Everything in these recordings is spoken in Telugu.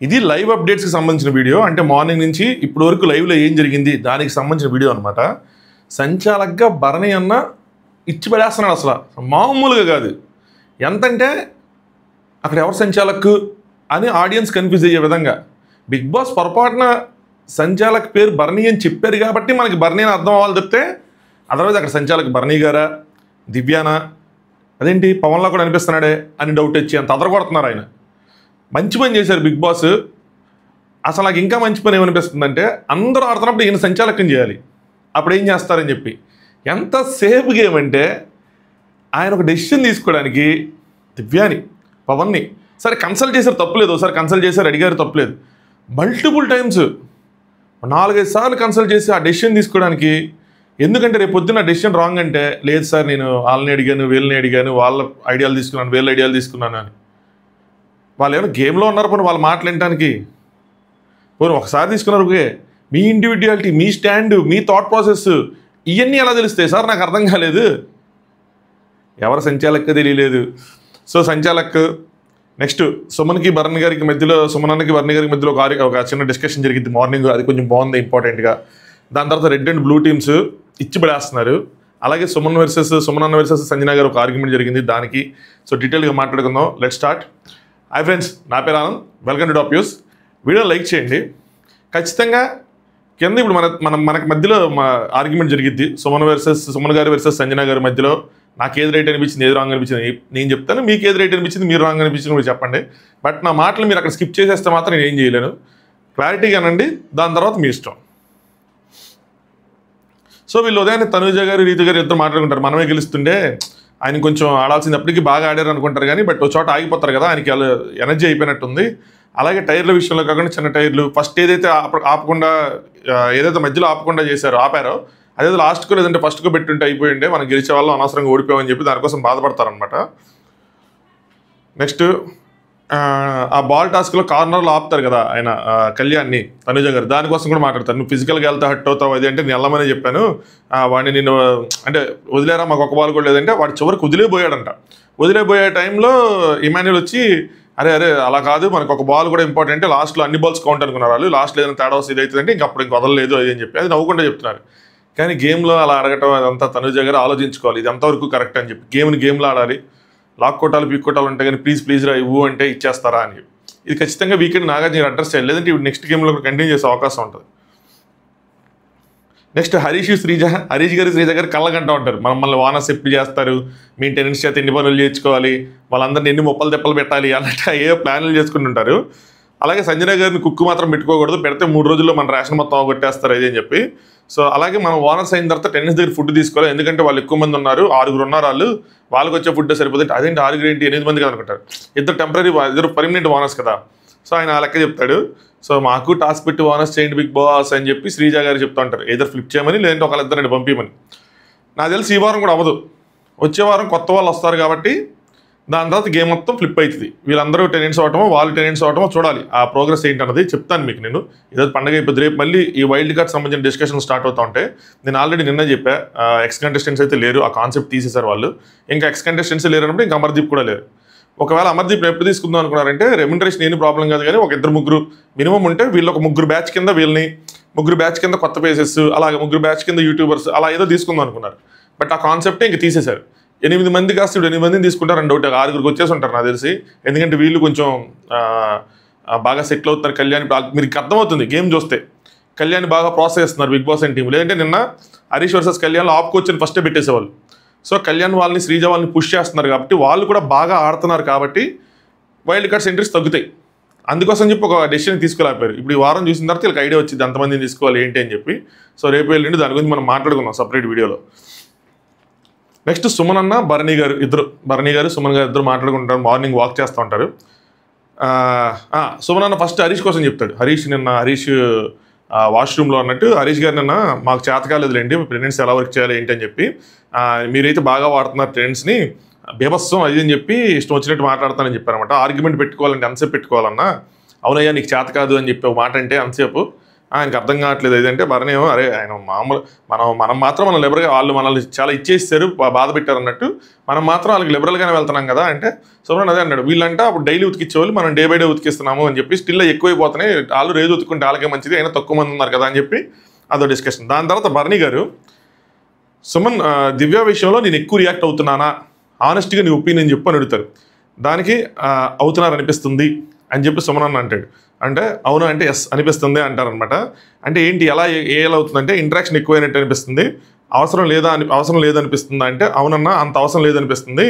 ఇది లైవ్ అప్డేట్స్కి సంబంధించిన వీడియో. అంటే మార్నింగ్ నుంచి ఇప్పటి వరకు లైవ్లో ఏం జరిగింది దానికి సంబంధించిన వీడియో అనమాట. సంచాలక్గా భరణి అన్న ఇచ్చి పడేస్తున్నాడు అసలు, మామూలుగా కాదు. ఎంతంటే అక్కడ ఎవరు సంచాలక్ అని ఆడియన్స్ కన్ఫ్యూజ్ అయ్యే విధంగా బిగ్ బాస్ పొరపాటున సంచాలక్ పేరు భరణి అని చెప్పారు కాబట్టి మనకి భరణి అని అర్థం అవ్వాలి తప్పితే అదర్వైజ్ అక్కడ సంచాలక్ భరణి గారా దివ్యానా అదేంటి పవన్లా కూడా అనిపిస్తున్నాడే అని డౌట్ వచ్చి అంత అదరగొడుతున్నారు ఆయన. మంచి పని చేశారు బిగ్ బాస్. అసలు నాకు ఇంకా మంచి పని ఏమనిపిస్తుందంటే అందరూ ఆడుతున్నప్పుడు ఈయన సంచాలకం చేయాలి, అప్పుడు ఏం చేస్తారని చెప్పి. ఎంత సేఫ్ గేమ్ అంటే ఆయన ఒక డెసిషన్ తీసుకోవడానికి దివ్యాని పవన్ని సరే కన్సల్ట్ చేశారు తప్పులేదు, ఒకసారి కన్సల్ట్ చేశారు అడిగారు తప్పులేదు. మల్టిపుల్ టైమ్స్ 4-5 సార్లు కన్సల్ట్ చేసి ఆ డెసిషన్ తీసుకోవడానికి. ఎందుకంటే రేపు పొద్దున్న డెసిషన్ రాంగ్ అంటే లేదు సార్ నేను వాళ్ళని అడిగాను వీళ్ళని అడిగాను వాళ్ళ ఐడియాలు తీసుకున్నాను వీళ్ళ ఐడియాలు తీసుకున్నాను అని. వాళ్ళు ఏమైనా గేమ్లో ఉన్నారు పోనీ వాళ్ళు మాట్లాడటానికి. పోనీ ఒకసారి తీసుకున్నారు ఓకే, మీ ఇండివిజువాలిటీ మీ స్టాండ్ మీ థాట్ ప్రాసెస్ ఇవన్నీ ఎలా తెలుస్తాయి సార్ నాకు అర్థం కాలేదు. ఎవరు సంచాలక్ తెలియలేదు. సో సంచాలక్ నెక్స్ట్ సుమన్కి భరణి గారికి మధ్యలో సుమన్ భరణి గారికి మధ్యలో ఒక చిన్న డిస్కషన్ జరిగింది మార్నింగ్, అది కొంచెం బాగుంది ఇంపార్టెంట్గా. దాని తర్వాత రెడ్ అండ్ బ్లూ టీమ్స్ ఇచ్చి పడేస్తున్నారు. అలాగే సుమన్ అన్న వర్సెస్ సంజన గారు ఒక ఆర్గ్యుమెంట్ జరిగింది దానికి. సో డీటెయిల్గా మాట్లాడుకుందాం. Let's start. హాయ్ ఫ్రెండ్స్, నా పేరు Anand, welcome to top news. Video like చేయండి ఖచ్చితంగా. కింద ఇప్పుడు మనకి మధ్యలో ఆర్గ్యుమెంట్ జరిగిద్ది సుమన్ గారు వర్సెస్ సంజన గారి మధ్యలో. నాకు ఏది రైట్ అనిపించింది ఏది రాంగ్ అనిపించింది నేను చెప్తాను, మీకు ఏది రైట్ అనిపించింది మీరు రాంగ్ అనిపించింది మీరు చెప్పండి. బట్ నా మాటలు మీరు అక్కడ స్కిప్ చేసేస్తే మాత్రం నేను ఏం చేయలేను. క్లారిటీగా అనండి, దాని తర్వాత మీ ఇష్టం. సో వీళ్ళు ఉదయాన్నే తనూజ గారు రీతు గారు ఇద్దరు మాట్లాడుకుంటారు. మనమే గెలుస్తుండే ఆయన కొంచెం ఆడాల్సింది, అప్పటికి బాగా ఆడారు అనుకుంటారు కానీ బట్ ఒక చోట ఆగిపోతారు కదా, ఆయనకి ఎనర్జీ అయిపోయినట్టుంది. అలాగే టైర్ల విషయంలో కాకుండా చిన్న టైర్లు ఫస్ట్ ఏదైతే ఆపకుండా ఏదైతే మధ్యలో ఆపారో అదేదో లాస్ట్కో లేదంటే ఫస్ట్కో పెట్టుంటే అయిపోయిండే మనం గెలిచే వాళ్ళు అనవసరంగా ఓడిపోయామని చెప్పి దానికోసం బాధపడతారనమాట. నెక్స్ట్ ఆ బాల్ టాస్క్లో కార్నర్లో ఆపుతారు కదా ఆయన కళ్యాణ్ని తనుజ గారు, దానికోసం కూడా మాట్లాడతారు. నువ్వు ఫిజికల్గా వెళ్తా హట్ అవుతావు అది అంటే నేను వెళ్ళమని చెప్పాను, వాడిని నేను అంటే వదిలేరా మాకు ఒక బాల్ కూడా లేదంటే వాడు చివరికి వదిలేపోయాడంట. వదిలేపోయే టైంలో ఇమాన్యుల్ వచ్చి అరే అలా కాదు మనకు ఒక బాల్ కూడా ఇంపార్టెంట్, లాస్ట్లో అన్ని బాల్స్ కౌంట్ అనుకున్నారు వాళ్ళు, లాస్ట్లో ఏదైనా తేడా వస్తే ఇది అవుతుందంటే ఇంక అప్పుడు ఇంక వదలలేదు అది అని చెప్పి అది నవ్వుకుంటూ చెప్తున్నారు. కానీ గేమ్లో అలా అడగటం అదంతా తనుజ గారు ఆలోచించుకోవాలి ఇది ఎంతవరకు కరెక్ట్ అని చెప్పి. గేమ్లో ఆడాలి, లాక్ కొట్టాలి పీక్ కొట్టాలి ఉంటాయి కానీ ప్లీజ్ రా ఇవ్వు అంటే ఇచ్చేస్తారా అని చెప్పి. ఇది ఖచ్చితంగా వీకెండ్ నాగార్జున అడ్రస్ చేయాలి, లేదంటే ఇప్పుడు నెక్స్ట్ గేమ్లో కంటిన్యూ చేసే అవకాశం ఉంటుంది. నెక్స్ట్ హరీష్ గారు శ్రీజ గారు కళ్ళగంటా ఉంటారు, మమ్మల్ని వానర్స్ ఎప్పుడు చేస్తారు, మెయింటెనెన్స్ చేత ఎన్ని పనులు చేయించుకోవాలి, వాళ్ళందరినీ ఎన్ని మొప్పలు తెప్పలు పెట్టాలి అన్నట్టు ఏ ప్లాన్లు చేసుకుంటుంటారు. అలాగే సంజన గారిని కుక్కు మాత్రం పెట్టుకోకూడదు, పెడితే 3 రోజుల్లో మన రేషన్ మొత్తం అవగొట్టేస్తారు అది అని చెప్పి. సో అలాగే మనం ఓనర్స్ అయిన తర్వాత టెన్నిస్ దగ్గర ఫుడ్ తీసుకోవాలి, ఎందుకంటే వాళ్ళు ఎక్కువ మంది ఉన్నారు, 6 ఉన్నారు, వాళ్ళకి వచ్చే ఫుడ్ సరిపోతుంది. అదేంటి 6 ఏంటి 8 మంది కదా అనుకుంటారు, ఇద్దరు టెంపరీ ఇద్దరు పర్మనెంట్ ఓనర్స్ కదా. సో ఆయన ఆ లెక్క చెప్తాడు. సో మాకు టాస్క్ పెట్టి ఓనర్స్ చేయండి బిగ్ బాస్ అని చెప్పి శ్రీజ గారు చెప్తూ ఉంటారు, ఏదో ఫ్లిప్ చేయమని లేదంటే ఒకళ్ళిద్దరిని పంపించమని. నాకు తెలిసి ఈ వారం కూడా అవ్వదు, వచ్చే వారం కొత్త వాళ్ళు వస్తారు కాబట్టి దాని తర్వాత గేమ్ మొత్తం ఫ్లిప్ అవుతుంది. వీళ్ళందరూ టెనెంట్స్ అవటమో వాళ్ళు టెనెంట్స్ అవటమో చూడాలి, ఆ ప్రోగ్రెస్ ఏంటన్నది చెప్తాను మీకు నేను. ఈరోజు పండుగ అయిపోద్ది, రేపు మళ్ళీ ఈ వైల్డ్ కార్డ్ సంబంధించిన డిస్కషన్ స్టార్ట్ అవుతూ ఉంటే నేను ఆల్రెడీ నిన్న చెప్పా ఎక్స్ కంటెస్టెంట్స్ అయితే లేరు, ఆ కాన్సెప్ట్ తీసేశారు వాళ్ళు. ఇంకా ఎక్స్ కంటెస్టెంట్స్ లేరన్నప్పుడు ఇంకా అమర్దీప్ కూడా లేరు. ఒకవేళ అమర్దీప్ ఎప్పుడు తీసుకుందాం అనుకున్నారంటే రెమ్యునరేషన్ ఏమి ప్రాబ్లం కాదు కానీ ఒక 2-3 మినిమం ఉంటే వీళ్ళు ఒక 3 బ్యాచ్ కింద వీళ్ళని 3 బ్యాచ్ కింద కొత్త ఫేసెస్ అలాగే 3 బ్యాచ్ కింద యూట్యూబర్స్ అలా ఏదో తీసుకుందాం అనుకున్నారు. బట్ ఆ కాన్సెప్టే ఇంక తీసేశారు. 8 మంది కాస్త 8 మందిని తీసుకుంటారు, 2 6 వచ్చేసి ఉంటారు నాకు తెలిసి. ఎందుకంటే వీళ్ళు కొంచెం బాగా సెటిల్ అవుతున్నారు. కళ్యాణ్ మీరు అర్థమవుతుంది గేమ్ చూస్తే కళ్యాణ్ బాగా ప్రాసెస్ చేస్తున్నారు బిగ్ బాస్ అండ్ టీం. లేదంటే నిన్న హరీష్ వర్సెస్ కళ్యాణ్లో ఆపుకోవచ్చని ఫస్టే పెట్టేసేవాళ్ళు. సో కళ్యాణ్ వాళ్ళని శ్రీజ వాళ్ళని పుష్ చేస్తున్నారు కాబట్టి వాళ్ళు కూడా బాగా ఆడుతున్నారు కాబట్టి వైల్డ్ కార్డ్స్ ఎంట్రీస్ తగ్గుతాయి. అందుకోసం చెప్పి ఒక డెసిషన్ తీసుకోలేకపోయారు. ఇప్పుడు ఈ వారం చూసిన తర్వాత వీళ్ళకి ఐడియా వచ్చింది ఎంతమందిని తీసుకోవాలి ఏంటి అని చెప్పి. సో రేపు వెళ్ళండి దాని గురించి మనం మాట్లాడుకుందాం సపరేట్ వీడియోలో. నెక్స్ట్ సుమన్ అన్న భరణి గారు సుమన్ గారు ఇద్దరు మాట్లాడుకుంటారు, మార్నింగ్ వాక్ చేస్తూ ఉంటారు. సుమన్ అన్న ఫస్ట్ హరీష్ కోసం చెప్తాడు. హరీష్ వాష్రూమ్లో అన్నట్టు హరీష్ గారు నిన్న మాకు చేత కాలేదులేండి ట్రెండ్స్ ఎలా వర్క్ చేయాలి ఏంటి అని చెప్పి, మీరైతే బాగా వాడుతున్నారు ట్రెండ్స్ని బేబస్సం అది అని చెప్పి ఇష్టం వచ్చినట్టు మాట్లాడతానని చెప్పారన్నమాట. ఆర్గ్యుమెంట్ పెట్టుకోవాలంటే ఎంతసేపు పెట్టుకోవాలన్నా, అవునయ్యా నీకు చేత కాదు అని చెప్పి ఒక మాట అంటే ఎంతసేపు ఆయనకు అర్థం కావట్లేదు. ఏదంటే భరణి ఏమో అరే ఆయన మామూలు మనం మాత్రం మనం లిబరల్గా వాళ్ళు మనల్ని చాలా ఇచ్చేస్తారు బాధ పెట్టారు అన్నట్టు మనం మాత్రం వాళ్ళకి లిబరల్గానే వెళ్తున్నాం కదా అంటే సుమన్ అదే అన్నాడు. వీళ్ళంటే అప్పుడు డైలీ ఉతికిచ్చేవాళ్ళు మనం డే బై డే ఉతికిస్తున్నాము అని చెప్పి స్టిల్ ఎక్కువైపోతున్నాయి వాళ్ళు రోజు ఉతుకుంటే వాళ్ళకే మంచిది అయినా తక్కువ మంది ఉన్నారు కదా అని చెప్పి అదో డిస్కషన్. దాని తర్వాత భరణి గారు సుమన్ దివ్య విషయంలో నేను ఎక్కువ రియాక్ట్ అవుతున్నానా ఆనెస్ట్గా నీ ఒపీనియన్ చెప్పు అని అడుగుతారు. దానికి అవుతున్నారు అనిపిస్తుంది అని చెప్పి సుమన్ అన్న అంటాడు. అంటే అవును అంటే ఎస్ అనిపిస్తుంది అంటారనమాట. అంటే ఏంటి ఎలా ఎలా అవుతుందంటే ఇంటరాక్షన్ ఎక్కువైనట్టు అనిపిస్తుంది, అవసరం లేదనిపిస్తుందా అంటే అవునన్నా అంత అవసరం లేదనిపిస్తుంది,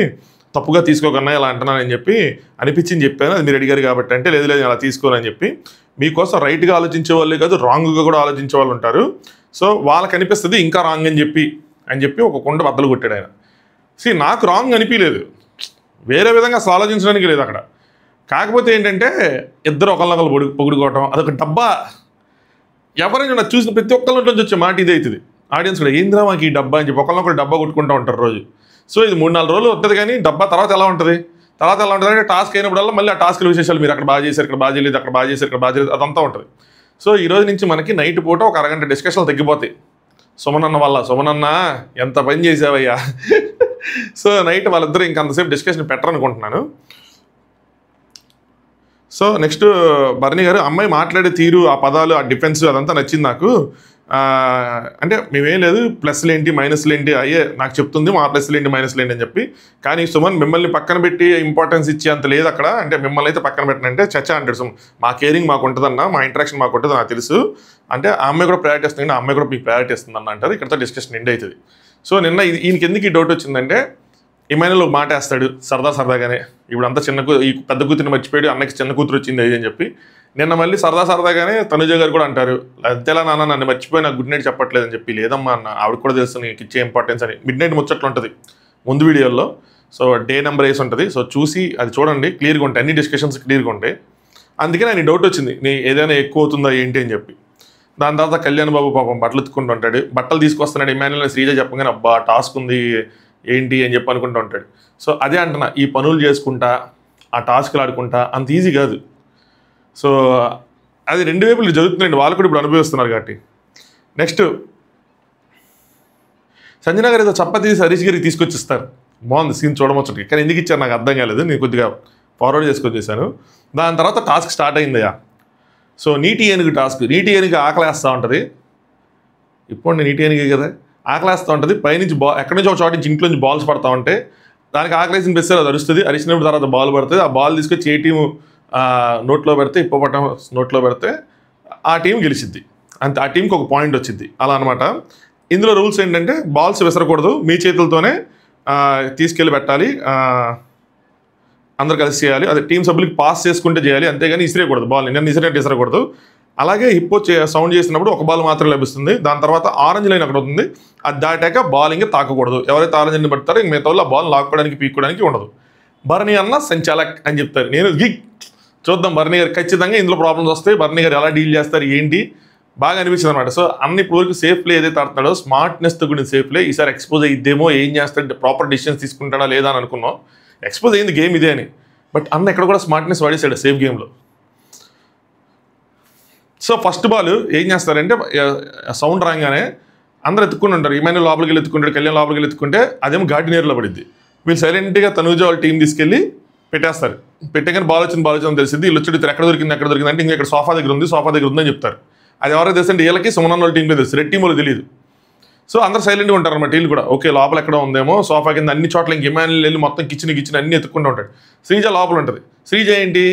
తప్పుగా తీసుకోకన్నా ఇలా అంటున్నానని చెప్పి అనిపించింది చెప్పాను, అది మీరు అడిగారు కాబట్టి అంటే లేదు అలా తీసుకోవాలని చెప్పి మీకోసం రైట్గా ఆలోచించే వాళ్ళు కాదు రాంగ్గా కూడా ఆలోచించే వాళ్ళు ఉంటారు. సో వాళ్ళకి అనిపిస్తుంది ఇంకా రాంగ్ అని చెప్పి ఒక కుండ బద్దలు కొట్టాడు ఆయన. నాకు రాంగ్ అనిపించలేదు, వేరే విధంగా అసలు ఆలోచించడానికి లేదు అక్కడ. కాకపోతే ఏంటంటే ఇద్దరు ఒకళ్ళొకళ్ళు పొగుడుకోవటం అదొక డబ్బా. ఎవరైనా నాకు చూసిన ప్రతి ఒక్కళ్ళ నుంచి వచ్చే మాట ఇదే అవుతుంది. ఆడియన్స్ కూడా ఏంద్రా మాకు ఈ డబ్బా అని చెప్పి ఒకళ్ళొకళ్ళు డబ్బా కొట్టుకుంటూ ఉంటారు రోజు. సో ఇది 3-4 రోజులు వస్తుంది కానీ డబ్బా తర్వాత ఎలా ఉంటుంది అంటే టాస్క్ అయినప్పుడల్లా మళ్ళీ ఆ టాస్క్ల విశేషాలు మీరు అక్కడ బాగా చేశారు, ఇక్కడ బాగా చేయలేదు, అక్కడ బాగా చేశారు, ఇక్కడ బాగా చేయలేదు, అదంతా ఉంటుంది. సో ఈ రోజు నుంచి మనకి నైట్ పూట ఒక అరగంట డిస్కషన్లు తగ్గిపోతాయి సుమన్ అన్న వల్ల. సుమన్ అన్న ఎంత పని చేసావయ్యా. సో నైట్ వాళ్ళిద్దరూ ఇంకా అంతసేపు discussion పెట్టరనుకుంటున్నాను. So next Bharani garu అమ్మాయి మాట్లాడే తీరు ఆ పదాలు ఆ డిఫెన్స్ అదంతా నచ్చింది నాకు. అంటే మేమేం లేదు ప్లస్లు ఏంటి మైనస్లు ఏంటి అయ్యే నాకు చెప్తుంది మా ప్లస్లు ఏంటి మైనస్లు ఏంటి అని చెప్పి. కానీ సుమన్ మిమ్మల్ని పక్కన పెట్టి ఇంపార్టెన్స్ ఇచ్చే అంత లేదు అక్కడ. అంటే మిమ్మల్ని అయితే పక్కన పెట్టనంటే చచ్చా అంటాడు సుమన్. మా కేరింగ్ మాకు ఉంటుందన్న, మా ఇంటరాక్షన్ మాకు ఉంటుంది నాకు తెలుసు అంటే ఆ అమ్మాయి కూడా ప్రయారిటీ ఇస్తుంది, ఆ అమ్మాయి కూడా మీకు ప్రయారిటీ ఇస్తుంది అన్న అంటారు. ఇక్కడతో డిస్కషన్ ఎండ్ అవుతుంది. సో నిన్న ఈయనకి ఎందుకు ఈ డౌట్ వచ్చిందంటే ఇమాన్యుల్ మాట వేస్తాడు సరదాగానే, ఇప్పుడు అంతా ఈ పెద్ద కూతురిని మర్చిపోయాడు అన్నకి చిన్న కూతురు వచ్చింది అని చెప్పి. నిన్న మళ్ళీ సరదాగానే తనుజ గారు కూడా అంటారు అంతేలా నాన్న నన్ను మర్చిపోయి నాకు గుడ్ నైట్ చెప్పట్లేదు అని చెప్పి. లేదమ్మా అన్న ఆవిడ కూడా తెలుసు నీకు ఇచ్చే ఇంపార్టెన్స్ అని. మిడ్ నైట్ ముచ్చట్లు ఉంటుంది ముందు వీడియోలో. సో డే నెంబర్ వేసి ఉంటుంది, సో చూసి అది చూడండి, క్లియర్గా ఉంటాయి అన్ని డిస్కషన్స్ క్లియర్గా ఉంటాయి. అందుకే నాకు డౌట్ వచ్చింది నీ ఏదైనా ఎక్కువ అవుతుందా ఏంటి అని చెప్పి. దాని తర్వాత కళ్యాణ్ బాబు పాపం బట్టలు ఎత్తుకుంటూ ఉంటాడు, బట్టలు తీసుకొస్తున్నాడు ఇమాన్యుల్ శ్రీజ చెప్పగానే అబ్బా టాస్క్ ఉంది ఏంటి అని చెప్పి అనుకుంటూ ఉంటాడు. సో అదే అంటున్నా ఈ పనులు చేసుకుంటా ఆ టాస్క్లు ఆడుకుంటా అంత ఈజీ కాదు. సో అది రెండు వైపులు జరుగుతున్నాయండి, వాళ్ళు కూడా ఇప్పుడు అనుభవిస్తున్నారు కాబట్టి. నెక్స్ట్ సంజన గారు ఏదో చప్ప తీసి హరీష్ గారికి తీసుకొచ్చిస్తారు, బాగుంది సీన్ చూడమొచ్చటికి. కానీ ఎందుకు ఇచ్చారు నాకు అర్థం కాలేదు, నేను కొద్దిగా ఫార్వర్డ్ చేసుకొచ్చేసాను. దాని తర్వాత టాస్క్ స్టార్ట్ అయిందయ్యా. సో నీటి ఏనుగు టాస్క్. నీటి ఏనుగు ఆకలేస్తూ ఉంటుంది, ఇప్పుడు నీటి ఏనుగే కదా ఆకలేస్తూ ఉంటుంది. పైనుంచి ఎక్కడి నుంచి ఒక చోట నుంచి ఇంట్లో నుంచి బాల్స్ పడతా ఉంటే దానికి ఆకలేసిన పెస్తారు, అది అరుస్తుంది, అరిచినప్పుడు తర్వాత బాల్ పడుతుంది. ఆ బాల్ తీసుకొచ్చి ఏ టీము నోట్లో పెడితే హిప్పోపటామస్ నోట్లో పెడితే ఆ టీం గెలిచిద్ది, అంతే. ఆ టీంకి ఒక పాయింట్ వచ్చింది అలా అనమాట. ఇందులో రూల్స్ ఏంటంటే బాల్స్ విసరకూడదు, మీ చేతులతోనే తీసుకెళ్ళి పెట్టాలి, అందరు కలిసి చేయాలి, అదే టీం సభ్యులకి పాస్ చేసుకుంటే చేయాలి, అంతేగాని ఇసిరేయకూడదు బాల్. నేను ఇసిరేకూడదు. అలాగే హిప్పో సౌండ్ చేసినప్పుడు ఒక బాల్ మాత్రం లభిస్తుంది. దాని తర్వాత ఆరెంజ్ లైన్ అక్కడ ఉంటుంది, అది దాటాక బాల్ ఇంకా తాకకూడదు. ఎవరైతే ఆరెంజ్ లైన్ పడతారో ఇంక మిగతా వాళ్ళు ఆ బాల్ లాక్కోవడానికి పీక్కోవడానికి ఉండదు. భరణి అన్న సంచాలక్ అని చెప్తారు. నేను చూద్దాం భరణి గారు ఖచ్చితంగా ఇందులో ప్రాబ్లమ్స్ వస్తాయి, భరణి గారు ఎలా డీల్ చేస్తారు ఏంటి బాగా అనిపించింది అనమాట. సో అన్ని ఇప్పటివరకు సేఫ్ ప్లే ఏదైతే ఆడుతున్నాడో స్మార్ట్నెస్తో కూడా సేఫ్ ప్లే, ఈసారి ఎక్స్పోజ్ అయ్యిద్దేమో ఏం చేస్తాడంటే ప్రాపర్ డిసిషన్స్ తీసుకుంటాడా లేదా అని అనుకున్నాం. ఎక్స్పోజ్ అయింది గేమ్ ఇదే అని, బట్ అన్న ఎక్కడ కూడా స్మార్ట్నెస్ వాడేసాడు సేఫ్ గేమ్లో. సో ఫస్ట్ బాల్ ఏం చేస్తారంటే సౌండ్ రాగానే అందరూ ఎత్తుకుని ఉంటారు, ఇమాన్యుల్ లోపలికి వెళ్ళి ఎత్తుకుంటాడు, కళ్యాణ్ లోపలికి వెళ్ళి ఎత్తుకుంటే అదేమో గార్డినియర్లో పడిద్ది. వీళ్ళు సైలెంట్గా తనూజ వాళ్ళ టీం తీసుకెళ్ళి పెట్టేస్తారు. పెట్టగానే బాల్ వచ్చిందని తెలిసింది, వీళ్ళు వచ్చి ఎక్కడ దొరికింది అంటే ఇంకా ఇక్కడ సోఫా దగ్గర ఉందని చెప్తారు. అది ఎవరైతే తెలుసు అంటే వీళ్ళకి సుమన్ వాళ్ళ టీంలో తెలుసు, రెడ్ టీంలో తెలియదు. సో అందరూ సైలెంట్గా ఉంటారు అన్నమాట. వీళ్ళు కూడా ఓకే లోపల ఎక్కడ ఉందేమో సోఫా కింద అన్ని చోట్ల ఇంక ఇమాన్యుల్ వెళ్ళి మొత్తం కిచెన్ అన్ని ఎత్తుకుంటూ ఉంటాడు. శ్రీజ లోపల ఉంటుంది. శ్రీజ ఏంటి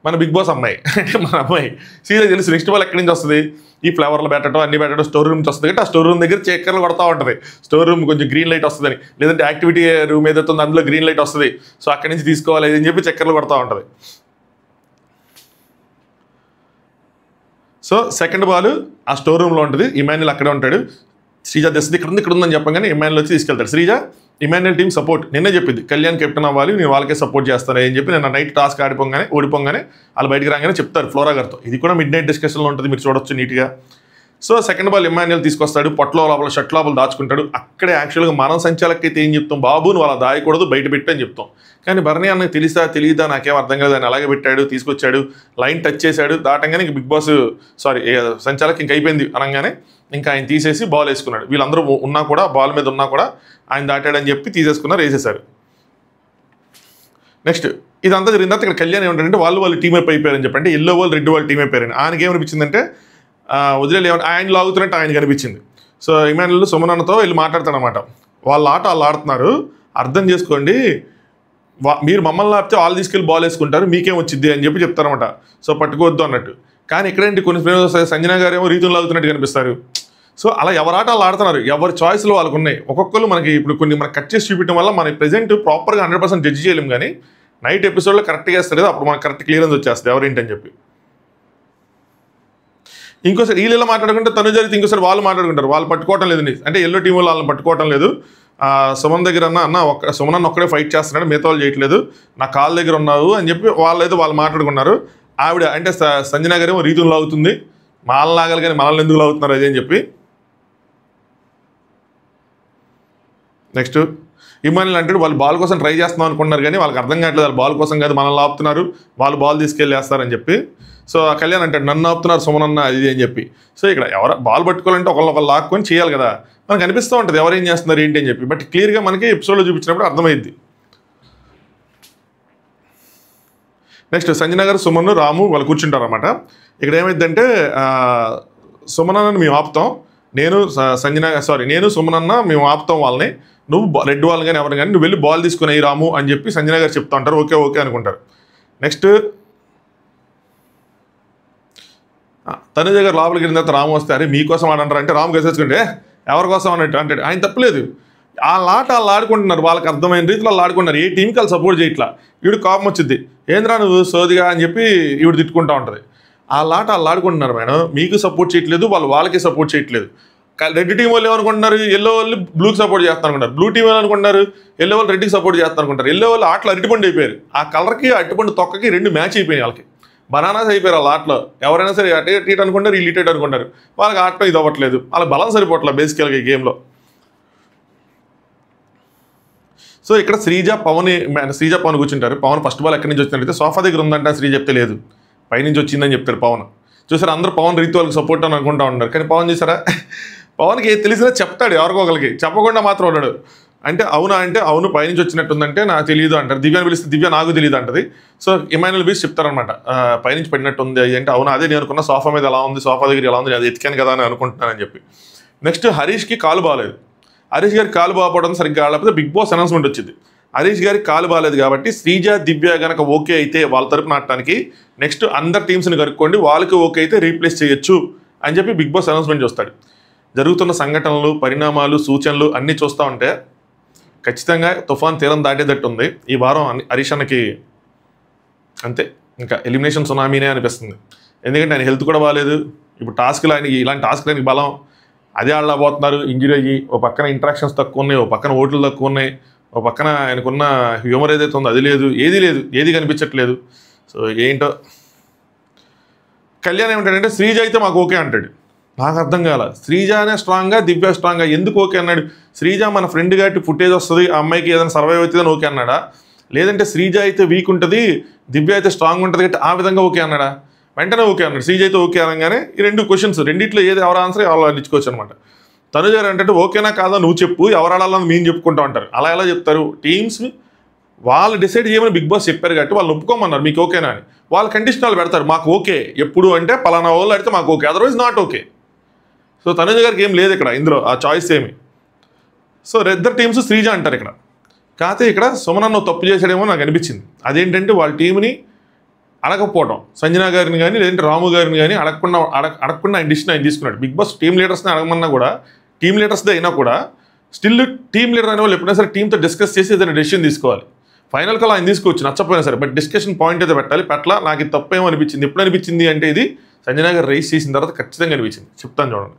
మన బిగ్ బాస్ అమ్మాయి అంటే మన అమ్మాయి. శ్రీజ తెలుసు నెక్స్ట్ బాల్ ఎక్కడి నుంచి వస్తుంది, ఈ ఫ్లవర్లు పెట్టడం అన్ని పెట్టడం స్టోర్ రూమ్ నుంచి వస్తుంది కాబట్టి ఆ స్టోర్ రూమ్ దగ్గర చక్కెరలు కొడతా ఉంటుంది. స్టోర్ రూమ్ కొంచెం గ్రీన్ లైట్ వస్తుందని, లేదంటే యాక్టివిటీ రూమ్ ఏదైతే ఉందో అందులో గ్రీన్ లైట్ వస్తుంది, సో అక్కడి నుంచి తీసుకోవాలి అని చెప్పి చక్కెరలు కొడతా ఉంటుంది. సో సెకండ్ బాల్ ఆ స్టోర్ రూమ్లో ఉంటుంది, ఇమాన్యుల్ అక్కడే ఉంటాడు. శ్రీజ తెస్తుంది ఇక్కడ ఉందని చెప్పగానే ఇమాన్యుల్ వచ్చి తీసుకెళ్తాడు. శ్రీజ ఇమాన్యుల్ టీం సపోర్ట్ నిన్నే చెప్పింది కళ్యాణ్ కెప్టెన్ అవ్వాలి, నేను వాళ్ళకే సపోర్ట్ చేస్తాను అని చెప్పి నేను నైట్ టాస్క్ ఓడిపోగానే వాళ్ళు బయటికి రాగానే చెప్తారు ఫ్లోరా గారితో. ఇది కూడా మిడ్ నైట్ డిస్కషన్లో ఉంటుంది, మీరు చూడొచ్చు నీట్గా. సో సెకండ్ బాల్ ఇమాన్యుయల్ తీసుకొస్తాడు, పొట్టలో లోపల షర్ట్ లోపల దాచుకుంటాడు. అక్కడే యాక్చువల్గా మనం సంచాలకైతే ఏం చెప్తాం, బాబు నువ్వు అలా దాయకూడదు, బయట పెట్టు అని చెప్తాం. కానీ భరణి అన్నకి తెలిసా తెలియదా నాకేం అర్థం కాదు, అని అలాగే పెట్టాడు, తీసుకొచ్చాడు, లైన్ టచ్ చేశాడు, దాటంగానే ఇంక బిగ్ బాస్ సంచాలక్ ఇంక అయిపోయింది అనగానే ఇంకా ఆయన తీసేసి బాల్ వేసుకున్నాడు. వీళ్ళందరూ ఉన్నా కూడా, బాల్ మీద ఉన్నా కూడా ఆయన దాటాడని చెప్పి తీసేసుకున్నారు, వేసేశారు. నెక్స్ట్ ఇదంతా జరిగిన తర్వాత ఇక్కడ కళ్యాణ్ ఏమంటారంటే వాళ్ళు టీమ్ అప్ అయిపోయారని చెప్పంటే ఎల్లో వాళ్ళు రెడ్ వాళ్ళు టీమ్ అయిపోయారని. ఆయనకి ఏమనిపించిందంటే వదిలేలు ఆయన లాగుతున్నట్టు ఆయనకి అనిపించింది. సో ఇమాన్యుయల్ సుమనన్నతో వెళ్ళి మాట్లాడతాడనమాట, వాళ్ళ ఆట వాళ్ళు ఆడుతున్నారు, అర్థం చేసుకోండి, మీరు మమ్మల్ని ఆపితే వాళ్ళు తీసుకెళ్ళి బాల్ వేసుకుంటారు, మీకేం వచ్చింది అని చెప్పి చెప్తారనమాట. సో పట్టుకోవద్దు అన్నట్టు. కానీ ఇక్కడేంటి కొన్ని సంజన గారు ఏమో రీతులు లాగుతున్నట్టు కనిపిస్తారు. సో అలా ఎవరాట వాళ్ళు ఆడుతున్నారు, ఎవరి చాయిస్లో వాళ్ళకు ఉన్నాయి. ఒక్కొక్కరు మనకి ఇప్పుడు కొన్ని మనకి కట్ చేసి చూపించడం వల్ల మనకి ప్రెజెంట్ ప్రాపర్గా 100% జడ్జి చేయలేం. కానీ నైట్ ఎపిసోడ్లో కరెక్ట్గా వేస్తారు కదా, అప్పుడు మనకు కరెక్ట్ క్లియరెన్స్ వచ్చేస్తుంది ఎవరేంటని చెప్పి. ఇంకోసారి వీళ్ళు ఇలా మాట్లాడుకుంటే తను జరిగితే ఇంకోసారి వాళ్ళు మాట్లాడుకుంటారు, వాళ్ళు పట్టుకోవటం లేదు అంటే ఎల్లో టీం వాళ్ళు వాళ్ళని పట్టుకోవటం లేదు. సుమన్ దగ్గర అన్న సుమన్ ఒక్కడే ఫైట్ చేస్తున్నాడు, మిగతా వాళ్ళు చేయట్లేదు, నా కాళ్ళ దగ్గర ఉన్నావు అని చెప్పి వాళ్ళు మాట్లాడుకున్నారు. ఆవిడ అంటే సంజన గారు ఏమో రీతులు లాగుతుంది, మాల లాగాలి కానీ మనల్ని ఎందుకు లాగుతున్నారు అదే అని చెప్పి. నెక్స్ట్ ఇమాన్యుయల్ అంటే వాళ్ళు బాల్ కోసం ట్రై చేస్తున్నాం అనుకుంటున్నారు కానీ వాళ్ళకి అర్థం కావట్లేదు, వాళ్ళు బాల్ కోసం కాదు మనల్ని ఆపుతున్నారు, వాళ్ళు బాల్ తీసుకెళ్ళి వేస్తారని చెప్పి. సో కళ్యాణ్ అంటాడు నన్ను ఆపుతున్నారు సుమనన్న అది అని చెప్పి. సో ఇక్కడ ఎవరు బాల్ పట్టుకోవాలంటే ఒకళ్ళు లాక్కొని చేయాలి కదా, మనకు అనిపిస్తూ ఉంటుంది ఎవరేం చేస్తున్నారు ఏంటి అని చెప్పి. బట్ క్లియర్గా మనకి ఎపిసోడ్లో చూపించినప్పుడు అర్థమైద్ది. నెక్స్ట్ సంజన గారు సుమన్ రాము వాళ్ళు కూర్చుంటారు అనమాట. ఇక్కడ ఏమైందంటే సుమనన్నని మేము ఆపుతాం, నేను సుమనన్న మేము ఆపుతాం వాళ్ళని, నువ్వు రెడ్ వాళ్ళు కానీ ఎవరు కానీ నువ్వు వెళ్ళి బాల్ తీసుకుని రాము అని చెప్పి సంజన గారు చెప్తా ఉంటారు. ఓకే అనుకుంటారు. నెక్స్ట్ తనుజ గారు లోపలికి వెళ్ళిన తర్వాత రాము వస్తే అరే మీకోసం ఆడంటారు అంటే రాము గెసేసుకుంటే ఎవరి కోసం అన్నట్టు అంటాడు. ఆయన తప్పలేదు, వాళ్ళు ఆడుకుంటున్నారు, వాళ్ళకి అర్థమైన రీతిలో వాళ్ళు ఆడుకుంటున్నారు, ఏ టీంకి వాళ్ళు సపోర్ట్ చేయట్లా. ఈవిడ కోపం వచ్చింది, ఏంద్రా నువ్వు సోదిగా అని చెప్పి ఈవిడ తిట్టుకుంటూ ఉంటుంది. వాళ్ళు ఆడుకుంటున్నారు మేడం, మీకు సపోర్ట్ చేయట్లేదు, వాళ్ళకి సపోర్ట్ చేయట్లేదు. రెడ్ టీం వాళ్ళు ఏమనుకుంటున్నారు, ఎల్లో వాళ్ళు బ్లూకి సపోర్ట్ చేస్తారు అనుకుంటారు, బ్లూ టీం వాళ్ళు అనుకుంటున్నారు ఎల్లో వాళ్ళు రెడ్కి సపోర్ట్ చేస్తారు అనుకుంటారు. ఎల్లో వాళ్ళు ఆటలు అరటిపండు అయిపోయారు, ఆ కలర్కి అరటిపండు తొక్కకి రెండు మ్యాచ్ అయిపోయినాయి, వాళ్ళకి బనానాస్ అయిపోయారు వాళ్ళ ఆటలో. ఎవరైనా సరే అటు అనుకుంటారు, వీళ్ళు ఇటు అనుకుంటారు, వాళ్ళకి ఆటలో ఇది అవ్వట్లేదు, వాళ్ళకి బలం సరిపోవట్లేదు బేసికల్గా ఈ గేమ్లో. సో ఇక్కడ శ్రీజ పవన్ కూర్చుంటారు. పవన్ ఫస్ట్ బాల్ ఎక్కడి నుంచి వచ్చినట్టయితే సోఫా దగ్గర ఉందంటే శ్రీజ చెప్తే లేదు, పైనుంచి వచ్చిందని చెప్తారు పవన్. చూసారు అందరూ పవన్ రీతి వాళ్ళకి సపోర్ట్ అని అనుకుంటా ఉన్నారు, కానీ పవన్ చూసారా పవన్కి తెలిసినా చెప్తాడు, ఎవరికో ఒకరికి చెప్పకుండా మాత్రం ఉన్నాడు. అంటే అవునా అంటే అవును పైనుంచి వచ్చినట్టుందంటే నాకు తెలియదు అంటారు. దివ్యాని పిలిస్తే దివ్య నాకు తెలియదు అంటది. సో ఇమాన్యుయల్ పిలిచి చెప్తారనమాట పైనుంచి పడినట్టు ఉంది అంటే అవునా అదే నేను అనుకున్న, సోఫా మీద ఎలా ఉంది, సోఫా దగ్గర ఎలా ఉంది, అది ఎతికాను కదా అని అనుకుంటున్నానని చెప్పి. నెక్స్ట్ హరీష్కి కాలు బాగాలేదు, హరీష్ గారికి కాలు బాగపోవడం సరిగ్గా ఆడకపోతే బిగ్ బాస్ అనౌన్స్మెంట్ వచ్చింది. హరీష్ గారికి కాలు బాగాలేదు కాబట్టి శ్రీజ దివ్య కనుక ఓకే అయితే వాళ్ళ తరపున ఆడటానికి నెక్స్ట్ అందరు టీమ్స్ని కనుక్కోండి, వాళ్ళకి ఓకే అయితే రీప్లేస్ చేయొచ్చు అని చెప్పి బిగ్ బాస్ అనౌన్స్మెంట్ చూస్తాడు. జరుగుతున్న సంఘటనలు, పరిణామాలు, సూచనలు అన్నీ చూస్తూ ఉంటే ఖచ్చితంగా తుఫాన్ తీరం దాటేటట్టు ఉంది. ఈ వారం హరీష్ అన్నకి అంతే ఇంకా ఎలిమినేషన్ సునామీనే అనిపిస్తుంది. ఎందుకంటే ఆయన హెల్త్ కూడా బాగాలేదు, ఇప్పుడు టాస్క్లు ఆయనకి ఇలాంటి టాస్క్లు ఆయనకి బలం అదే ఆడలేకపోతున్నారు, ఇంజరీ అయ్యి. ఓ పక్కన ఇంట్రాక్షన్స్ తక్కువ ఉన్నాయి, ఓ పక్కన ఓట్లు తక్కువ ఉన్నాయి, ఓ పక్కన ఆయనకున్న హ్యూమర్ ఏదైతే ఉందో అది లేదు, ఏది కనిపించట్లేదు. సో ఏంటో కళ్యాణ్ ఏమంటాడంటే శ్రీజ అయితే మాకు ఓకే అంటాడు. నాకు అర్థం కాల, శ్రీజానే స్ట్రాంగ్గా దివ్య స్ట్రాంగ్గా ఎందుకు ఓకే అన్నాడు? శ్రీజ మన ఫ్రెండ్ కాబట్టి ఫుటేజ్ వస్తుంది, ఆ అమ్మాయికి ఏదైనా సర్వైవ్ అవుతుందని ఓకే అన్నాడా? లేదంటే శ్రీజ అయితే వీక్ ఉంటుంది, దివ్య అయితే స్ట్రాంగ్ ఉంటుంది కాబట్టి ఆ విధంగా ఓకే అన్నాడా? వెంటనే ఓకే అన్నాడు. శ్రీజ అయితే ఓకే అనగానే ఈ రెండు క్వశ్చన్స్, రెండిట్లో ఏది ఎవరు ఆన్సర్ ఎవరు ఇచ్చుకోవచ్చు అనమాట. తనుజ గారు అంటే ఓకేనా కాదా నువ్వు చెప్పు, ఎవరు ఆడాలని మేము చెప్పుకుంటా ఉంటారు. అలా ఎలా చెప్తారు? టీమ్స్ వాళ్ళు డిసైడ్ చేయమని బిగ్ బాస్ చెప్పారు కాబట్టి వాళ్ళు ఒప్పుకోమన్నారు మీకు ఓకేనా అని. వాళ్ళు కండిషనల్ పెడతారు, మాకు ఓకే ఎప్పుడు అంటే పలానా వాళ్ళు ఆడితే మాకు okay, otherwise not okay. So Tanuja గారికి ఏం లేదు ఇక్కడ ఇందులో ఆ చాయిస్ ఏమి. సో ఇద్దరు టీమ్స్ శ్రీజ అంటారు ఇక్కడ. కాకపోతే ఇక్కడ సుమనన్న తప్పు చేశాడేమో నాకు అనిపించింది. అదేంటంటే వాళ్ళ టీంని అడగకపోవడం, సంజన గారిని కానీ లేదంటే రాము గారిని కానీ అడగకుండా ఆయన డిసిషన్ ఆయన తీసుకున్నాడు. బిగ్ బాస్ టీమ్ లీడర్స్ని అడగమన్నా కూడా, టీమ్ లీడర్స్దే అయినా కూడా స్టిల్ టీమ్ లీడర్ అనే వాళ్ళు ఎప్పుడైనా సరే టీంతో డిస్కస్ చేసి ఏదైనా డెసిషన్ తీసుకోవాలి. ఫైనల్ కల్లా ఆయన తీసుకోవచ్చు నచ్చపోయినా సరే, బట్ డిస్కషన్ పాయింట్ అయితే పెట్టాలి. పట్ల నాకు ఇది తప్పేమో అనిపించింది. ఎప్పుడు అనిపించింది అంటే ఇది సంజన గారు రైస్ చేసిన తర్వాత ఖచ్చితంగా అనిపించింది, చెప్తాను చూడండి.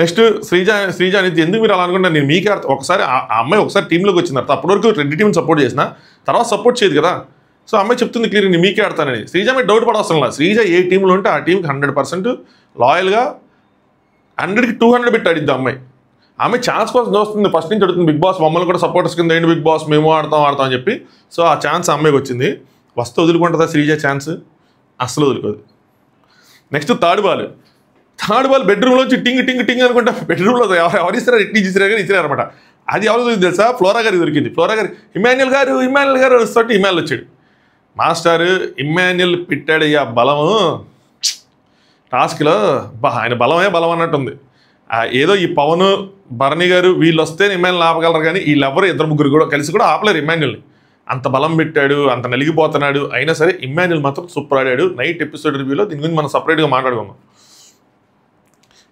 నెక్స్ట్ శ్రీజ అనేది ఎందుకు మీరు అలా అనుకుంటారు, నేను మీకే ఒకసారి ఆ అమ్మాయి ఒకసారి టీంలోకి వచ్చిన తర్వాత అప్పటి వరకు రెడ్డి టీంని సపోర్ట్ చేసిన తర్వాత సపోర్ట్ చేయదు కదా. సో అమ్మాయి చెప్తుంది క్లియర్, నేను మీకే ఆడతానని. శ్రీజ మీద డౌట్ పడవసరం లేదు. శ్రీజ ఏ టీంలో ఉంటే ఆ టీంకి 100% లాయల్గా 100కి 200 పెట్టి ఆడిద్ది అమ్మాయి. ఆమె ఛాన్స్ కోసం చూస్తుంది, ఫస్ట్ నుంచి అడుగుతుంది బిగ్ బాస్ మమ్మల్ని కూడా సపోర్టర్స్ కింద ఏంటి బిగ్ బాస్ మేము ఆడతాం అని చెప్పి. సో ఆ ఛాన్స్ అమ్మాయికి వచ్చింది. వస్తే వదులుకుంటుందా శ్రీజ ఛాన్స్? అసలు వదులుకోదు. నెక్స్ట్ థర్డ్ బాల్ బెడ్రూమ్లోంచి టింగ్ టింగ్ టింగ్ అనుకుంటా బెడ్రూమ్లో ఎవరు ఇస్తారా ఎట్టి ఇచ్చినా కానీ ఇచ్చారనమాట. అది ఎవరు దొరికింది తెలుసా? ఫ్లోరా గారికి దొరికింది. ఫ్లోరా గారు ఇమాన్యుల్ గారు వస్తుంటే ఇమాన్యుల్ వచ్చాడు. మాస్టర్ ఇమాన్యుల్ పెట్టాడు ఆ బలము టాస్క్లో, ఆయన బలమే బలం అన్నట్టుంది. ఏదో ఈ పవన్ భరణి గారు వీళ్ళు వస్తే ఇమాన్యుల్ ఆపగలరు కానీ వీళ్ళెవరు ఇద్దరు ముగ్గురు కూడా కలిసి కూడా ఆపలేరు ఇమాన్యుల్ని. అంత బలం పెట్టాడు, అంత నలిగిపోతున్నాడు. అయినా సరే ఇమాన్యుల్ మాత్రం సూపర్ ఆడాడు. నైట్ ఎపిసోడ్ రివ్యూలో దీని గురించి మనం సపరేట్గా మాట్లాడుకుందాం.